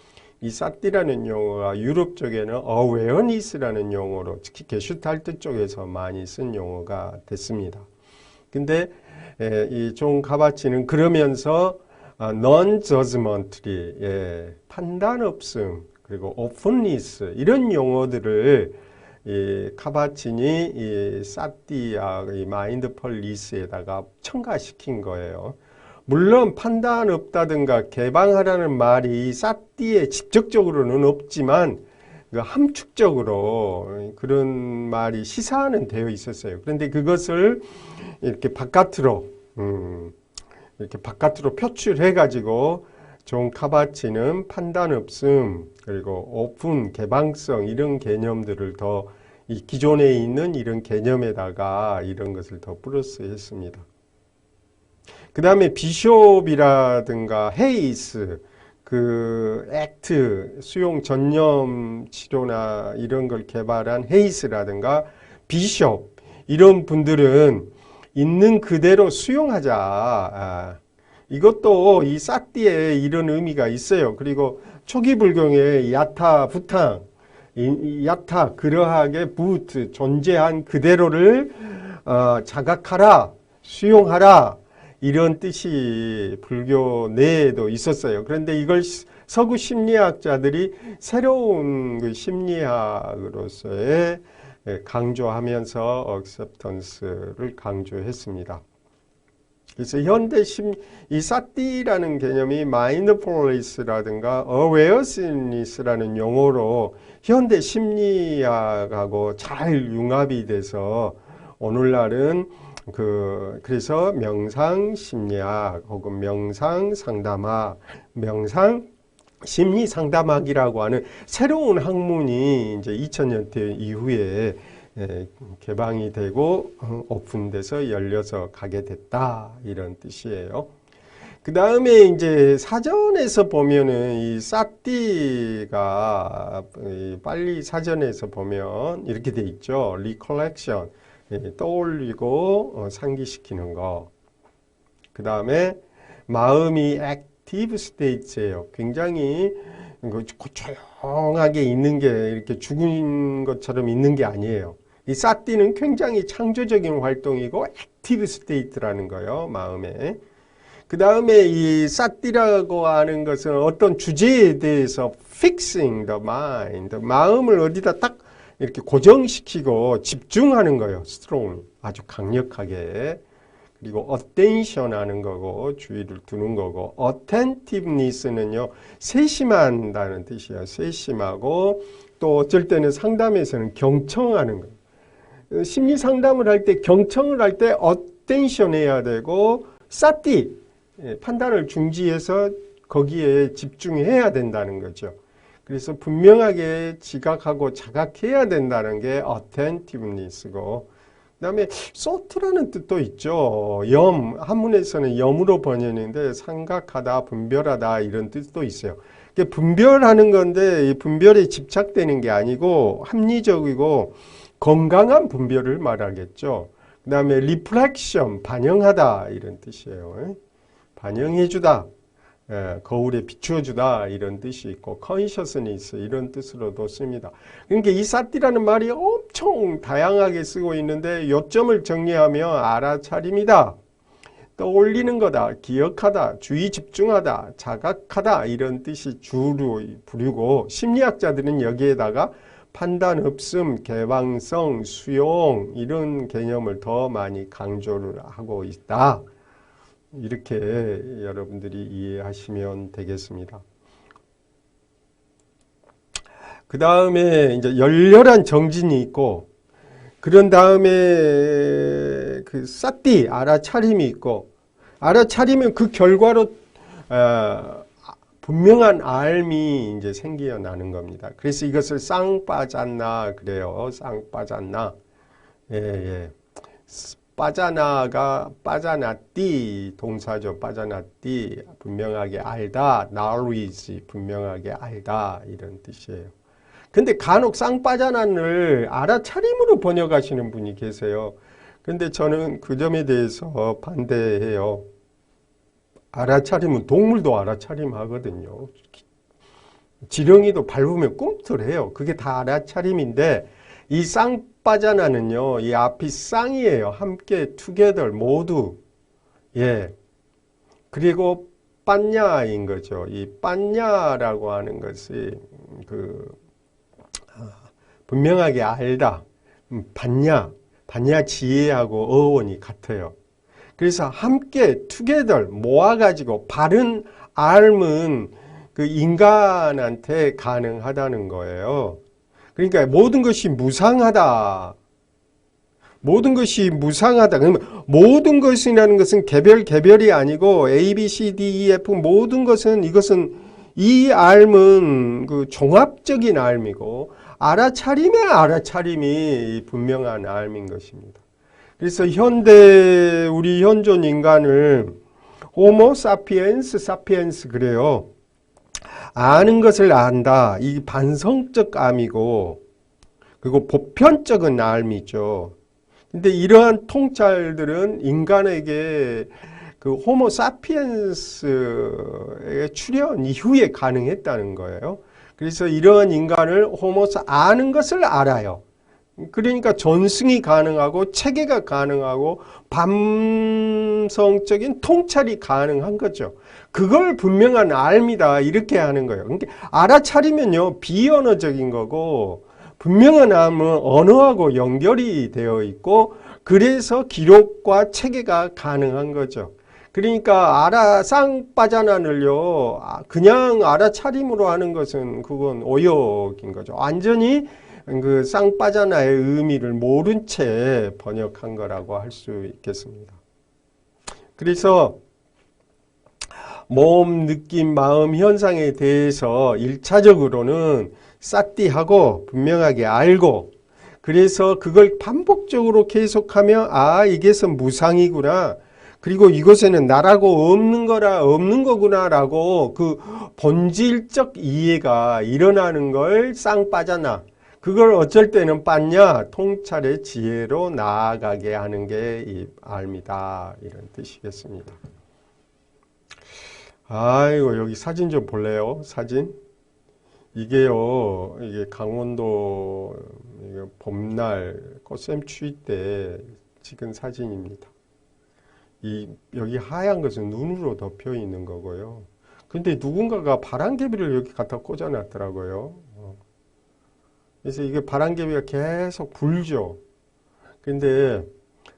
이 사띠라는 용어가 유럽 쪽에는 awareness라는 용어로 특히 게슈탈트 쪽에서 많이 쓴 용어가 됐습니다. 근데 이 존 카bat-진은 그러면서 non-judgmentally, 판단 없음, 그리고 openness 이런 용어들을 이 카bat-진이 이 사띠와 이 마인드풀니스에다가 첨가시킨 거예요. 물론 판단 없다든가 개방하라는 말이 사띠에 직접적으로는 없지만 그 함축적으로 그런 말이 시사는 되어 있었어요. 그런데 그것을 이렇게 바깥으로 표출해 가지고 존 카바치는 판단 없음, 그리고 오픈, 개방성 이런 개념들을 더 이 기존에 있는 이런 개념에다가 이런 것을 더 플러스 했습니다. 그 다음에 비숍이라든가 헤이스, 그 액트, 수용 전염 치료나 이런 걸 개발한 헤이스라든가 비숍 이런 분들은 있는 그대로 수용하자. 이것도 이 사띠에 이런 의미가 있어요. 그리고 초기 불경의 야타, 부탕, 야타, 그러하게 부트, 존재한 그대로를 자각하라, 수용하라 이런 뜻이 불교 내에도 있었어요. 그런데 이걸 서구 심리학자들이 새로운 그 심리학으로서의 강조하면서 acceptance를 강조했습니다. 그래서 현대 이 사띠라는 개념이 mindfulness라든가 awareness라는 용어로 현대 심리학하고 잘 융합이 돼서 오늘날은 그래서 명상 심리학 혹은 명상 상담학, 명상 심리 상담학이라고 하는 새로운 학문이 이제 2000년대 이후에 개방이 되고 오픈돼서 열려서 가게 됐다 이런 뜻이에요. 그 다음에 이제 사전에서 보면은 이 사띠가 빨리 사전에서 보면 이렇게 돼 있죠. recollection, 떠올리고 상기시키는 거. 그 다음에 마음이 active state예요. 굉장히 조용하게 있는 게 이렇게 죽은 것처럼 있는 게 아니에요. 이 사띠는 굉장히 창조적인 활동이고 액티브 스테이트라는 거예요. 마음에. 그 다음에 이 사띠라고 하는 것은 어떤 주제에 대해서 fixing the mind, 마음을 어디다 딱 이렇게 고정시키고 집중하는 거예요. strong, 아주 강력하게. 그리고 attention 하는 거고 주의를 두는 거고 attentiveness는요. 세심한다는 뜻이에요. 세심하고 또 어쩔 때는 상담에서는 경청하는 거예요. 심리 상담을 할 때 경청을 할 때 attention 해야 되고 사띠 판단을 중지해서 거기에 집중해야 된다는 거죠. 그래서 분명하게 지각하고 자각해야 된다는 게 attentiveness고 그 다음에 소트라는 뜻도 있죠. 한문에서는 염으로 번역했는데 생각하다, 분별하다 이런 뜻도 있어요. 분별하는 건데 이 분별에 집착되는 게 아니고 합리적이고 건강한 분별을 말하겠죠. 그 다음에 reflection, 반영하다 이런 뜻이에요. 반영해주다, 거울에 비추어주다 이런 뜻이 있고 consciousness 이런 뜻으로도 씁니다. 그러니까 이 사띠라는 말이 엄청 다양하게 쓰고 있는데 요점을 정리하면 알아차림이다, 떠올리는 거다, 기억하다, 주의 집중하다, 자각하다 이런 뜻이 주로 부르고 심리학자들은 여기에다가 판단 없음, 개방성, 수용 이런 개념을 더 많이 강조를 하고 있다. 이렇게 여러분들이 이해하시면 되겠습니다. 그 다음에 이제 열렬한 정진이 있고, 그런 다음에 그 사띠, 알아차림이 있고, 알아차리면 그 결과로 분명한 알미 이제 생겨나는 겁니다. 그래서 이것을 쌍빠잔나 그래요. 쌍빠잔나. 예. 빠자나가 빠자나띠 동사죠. 빠자나띠 분명하게 알다. knowledge 분명하게 알다 이런 뜻이에요. 근데 간혹 쌍빠자나를 알아차림으로 번역하시는 분이 계세요. 근데 저는 그 점에 대해서 반대해요. 알아차림은 동물도 알아차림 하거든요. 지렁이도 밟으면 꿈틀해요. 그게 다 알아차림인데 이 쌍빠자나는요. 이 앞이 쌍이에요. 함께 together 모두. 예. 그리고 빤냐인 거죠. 이 빤냐라고 하는 것이 분명하게 알다. 반야 지혜하고 어원이 같아요. 그래서 함께 together 모아가지고 바른 삶은 그 인간한테 가능하다는 거예요. 그러니까 모든 것이 무상하다. 모든 것이 무상하다. 그러면 모든 것이라는 것은 개별이 아니고 A, B, C, D, E, F 모든 것은 이것은 이 삶은 그 종합적인 삶이고 알아차림의 알아차림이 분명한 삶인 것입니다. 그래서 우리 현존 인간을 호모 사피엔스 그래요. 아는 것을 안다. 이 반성적 암이고 그리고 보편적인 삶이죠. 근데 이러한 통찰들은 인간에게 그 호모 사피엔스의 출현 이후에 가능했다는 거예요. 그래서 이러한 인간을 아는 것을 알아요. 그러니까 전승이 가능하고 체계가 가능하고 반성적인 통찰이 가능한 거죠. 그걸 분명한 알미다 이렇게 하는 거예요. 그러니까 알아차리면요 비언어적인 거고 분명한 암은 언어하고 연결이 되어 있고 그래서 기록과 체계가 가능한 거죠. 그러니까 쌍빠자난을요 그냥 알아차림으로 하는 것은 그건 오역인 거죠. 완전히 그 쌍빠자나의 의미를 모른 채 번역한 거라고 할 수 있겠습니다. 그래서 몸, 느낌, 마음, 현상에 대해서 1차적으로는 싹디하고 분명하게 알고 그래서 그걸 반복적으로 계속하며 이것은 무상이구나. 그리고 이것에는 나라고 없는 거구나라고 그 본질적 이해가 일어나는 걸 쌍빠자나. 그걸 어쩔 때는 빤냐 통찰의 지혜로 나아가게 하는 게 이 알미다 이런 뜻이겠습니다. 아이고 여기 사진 좀 볼래요? 사진 이게요 이게 강원도 봄날 꽃샘추위 때 찍은 사진입니다. 여기 하얀 것은 눈으로 덮여 있는 거고요. 근데 누군가가 바람개비를 여기 갖다 꽂아 놨더라고요. 그래서 이게 바람개비가 계속 불죠. 근데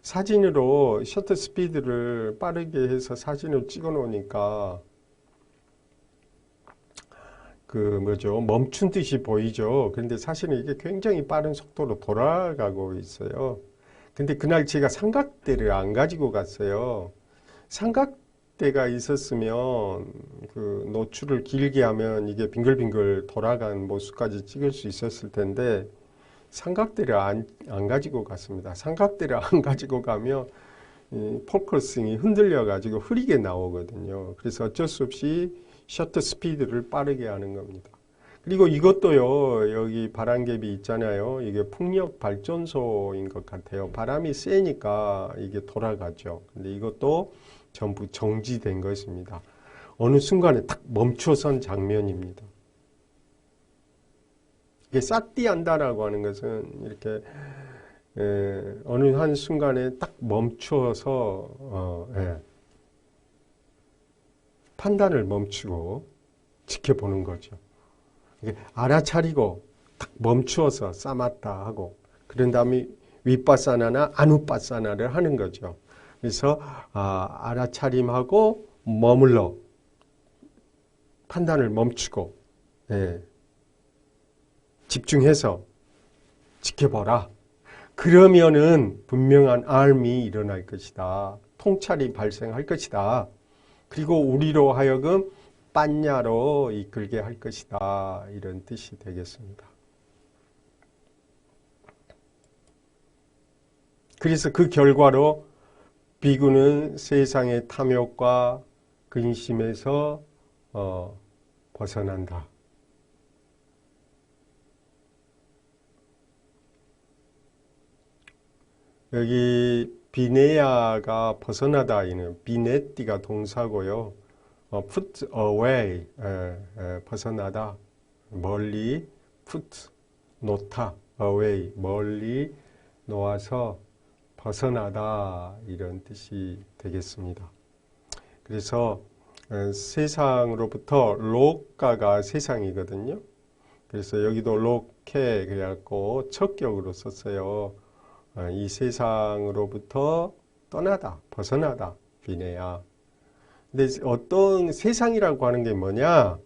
사진으로 셔터 스피드를 빠르게 해서 사진을 찍어 놓으니까 멈춘 듯이 보이죠. 그런데 사실은 이게 굉장히 빠른 속도로 돌아가고 있어요. 근데 그날 제가 삼각대를 안 가지고 갔어요. 삼각대가 있었으면 그 노출을 길게 하면 이게 빙글빙글 돌아간 모습까지 찍을 수 있었을 텐데 삼각대를 안 가지고 갔습니다. 삼각대를 안 가지고 가면 포커싱이 흔들려 가지고 흐리게 나오거든요. 그래서 어쩔 수 없이 셔터 스피드를 빠르게 하는 겁니다. 그리고 이것도요, 여기 바람개비 있잖아요. 이게 풍력 발전소인 것 같아요. 바람이 세니까 이게 돌아가죠. 근데 이것도 전부 정지된 것입니다. 어느 순간에 딱 멈춰선 장면입니다. 이게 싹디한다라고 하는 것은 이렇게 어느 한 순간에 딱 멈춰서 판단을 멈추고 지켜보는 거죠. 이게 알아차리고 딱 멈추어서 싸맞다 하고 그런 다음에 윗바사나나 아누바사나를 하는 거죠. 그래서 알아차림하고 머물러 판단을 멈추고 집중해서 지켜보라. 그러면은 분명한 알미 일어날 것이다. 통찰이 발생할 것이다. 그리고 우리로 하여금 빤냐로 이끌게 할 것이다. 이런 뜻이 되겠습니다. 그래서 그 결과로 비구는 세상의 탐욕과 근심에서 벗어난다. 여기 비네야가 벗어나다 이는 비네띠가 동사고요. put away 벗어나다 멀리 put 놓다 away 멀리 놓아서 벗어나다 이런 뜻이 되겠습니다. 그래서 세상으로부터 로카가 세상이거든요. 그래서 여기도 로케 그래갖고 척격으로 썼어요. 이 세상으로부터 떠나다, 벗어나다, 비내야. 근데 어떤 세상이라고 하는 게 뭐냐?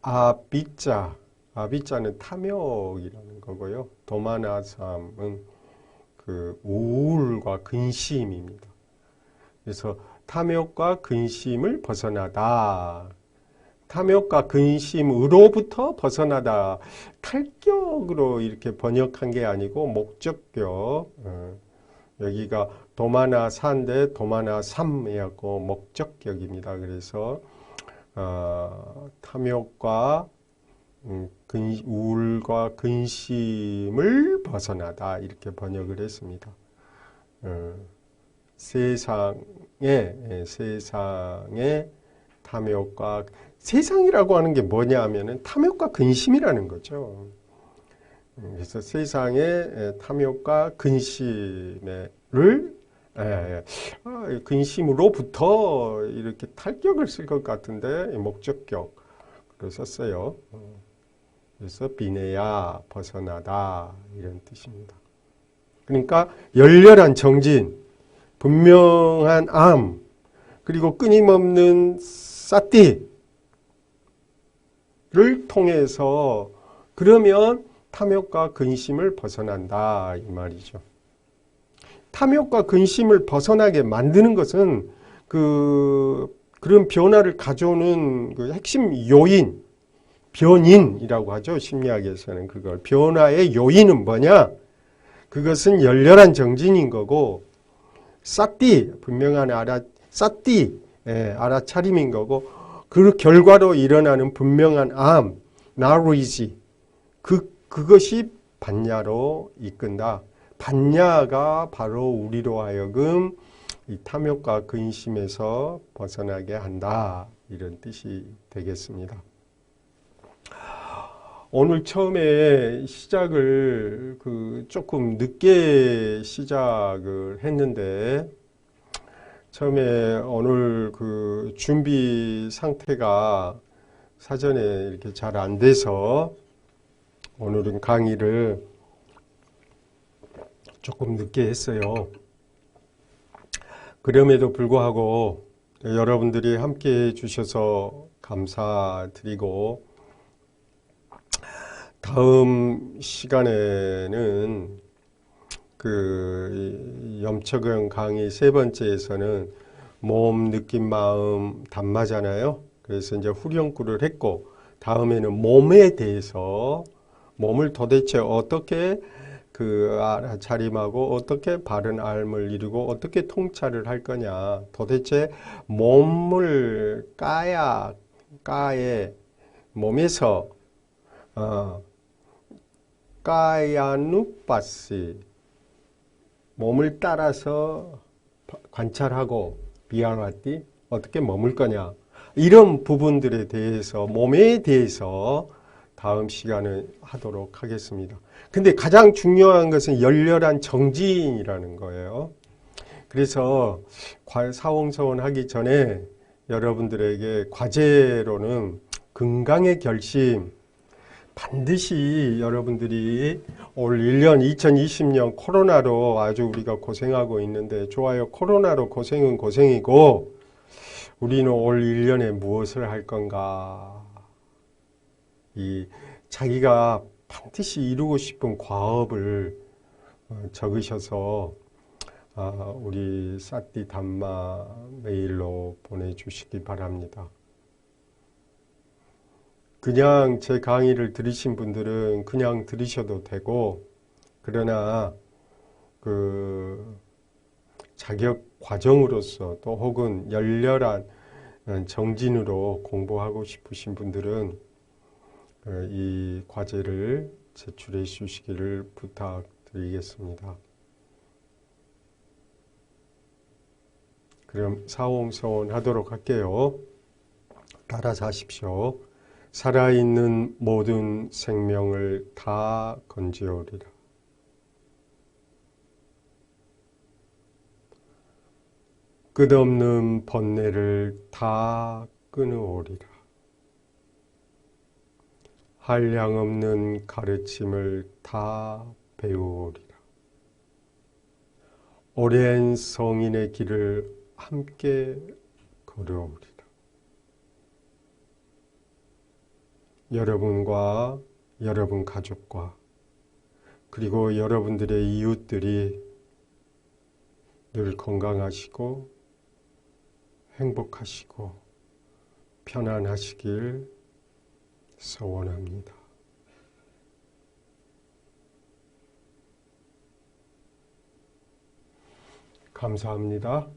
아비자는 탐욕이라는 거고요. 도마나삼은 그 우울과 근심입니다. 그래서 탐욕과 근심을 벗어나다. 탐욕과 근심으로부터 벗어나다. 탈격으로 이렇게 번역한 게 아니고 목적격. 여기가 도마나사인데 도마나삼이었고 목적격입니다. 그래서 탐욕과 우울과 근심을 벗어나다 이렇게 번역을 했습니다. 세상의 탐욕과 세상이라고 하는 게 뭐냐 하면은 탐욕과 근심이라는 거죠. 그래서 세상의 탐욕과 근심으로부터 이렇게 탈격을 쓸 것 같은데 목적격으로 썼어요. 그래서 비내야 벗어나다 이런 뜻입니다. 그러니까 열렬한 정진, 분명한 암, 그리고 끊임없는 사띠를 통해서 그러면 탐욕과 근심을 벗어난다 이 말이죠. 탐욕과 근심을 벗어나게 만드는 것은 그런 변화를 가져오는 그 핵심 요인, 변인이라고 하죠. 심리학에서는 그걸. 변화의 요인은 뭐냐? 그것은 열렬한 정진인 거고 사띠, 분명한 알아차림인 거고 그 결과로 일어나는 분명한 암, 나루이지 그것이 반야로 이끈다. 반야가 바로 우리로 하여금 이 탐욕과 근심에서 벗어나게 한다. 이런 뜻이 되겠습니다. 오늘 처음에 시작을 조금 늦게 시작을 했는데 처음에 오늘 준비 상태가 사전에 이렇게 잘 안 돼서 오늘은 강의를 조금 늦게 했어요. 그럼에도 불구하고 여러분들이 함께 해주셔서 감사드리고 다음 시간에는 염척형 강의 세 번째에서는 몸, 느낌, 마음, 담마잖아요. 그래서 이제 후렴구를 했고 다음에는 몸에 대해서 몸을 도대체 어떻게 알아차림하고 어떻게 바른 삶을 이루고 어떻게 통찰을 할 거냐. 도대체 몸을 몸에서 까야누빠시 몸을 따라서 관찰하고 비하라띠 어떻게 머물 거냐. 이런 부분들에 대해서 몸에 대해서 다음 시간에 하도록 하겠습니다. 근데 가장 중요한 것은 열렬한 정진이라는 거예요. 그래서 사홍서원 하기 전에 여러분들에게 과제로는 건강의 결심 반드시 여러분들이 올 1년 2020년 코로나로 아주 우리가 고생하고 있는데 좋아요. 코로나로 고생은 고생이고 우리는 올 1년에 무엇을 할 건가. 자기가 반드시 이루고 싶은 과업을 적으셔서 우리 사띠 담마 메일로 보내주시기 바랍니다. 그냥 제 강의를 들으신 분들은 그냥 들으셔도 되고 그러나 자격 과정으로서 또 혹은 열렬한 정진으로 공부하고 싶으신 분들은 이 과제를 제출해 주시기를 부탁드리겠습니다. 그럼 사홍서원 하도록 할게요. 따라서 하십시오. 살아있는 모든 생명을 다 건지오리라. 끝없는 번뇌를 다 끊으오리라. 한량없는 가르침을 다 배우오리라. 오랜 성인의 길을 함께 걸어오리라. 여러분과 여러분 가족과 그리고 여러분들의 이웃들이 늘 건강하시고 행복하시고 편안하시길 소원합니다. 감사합니다.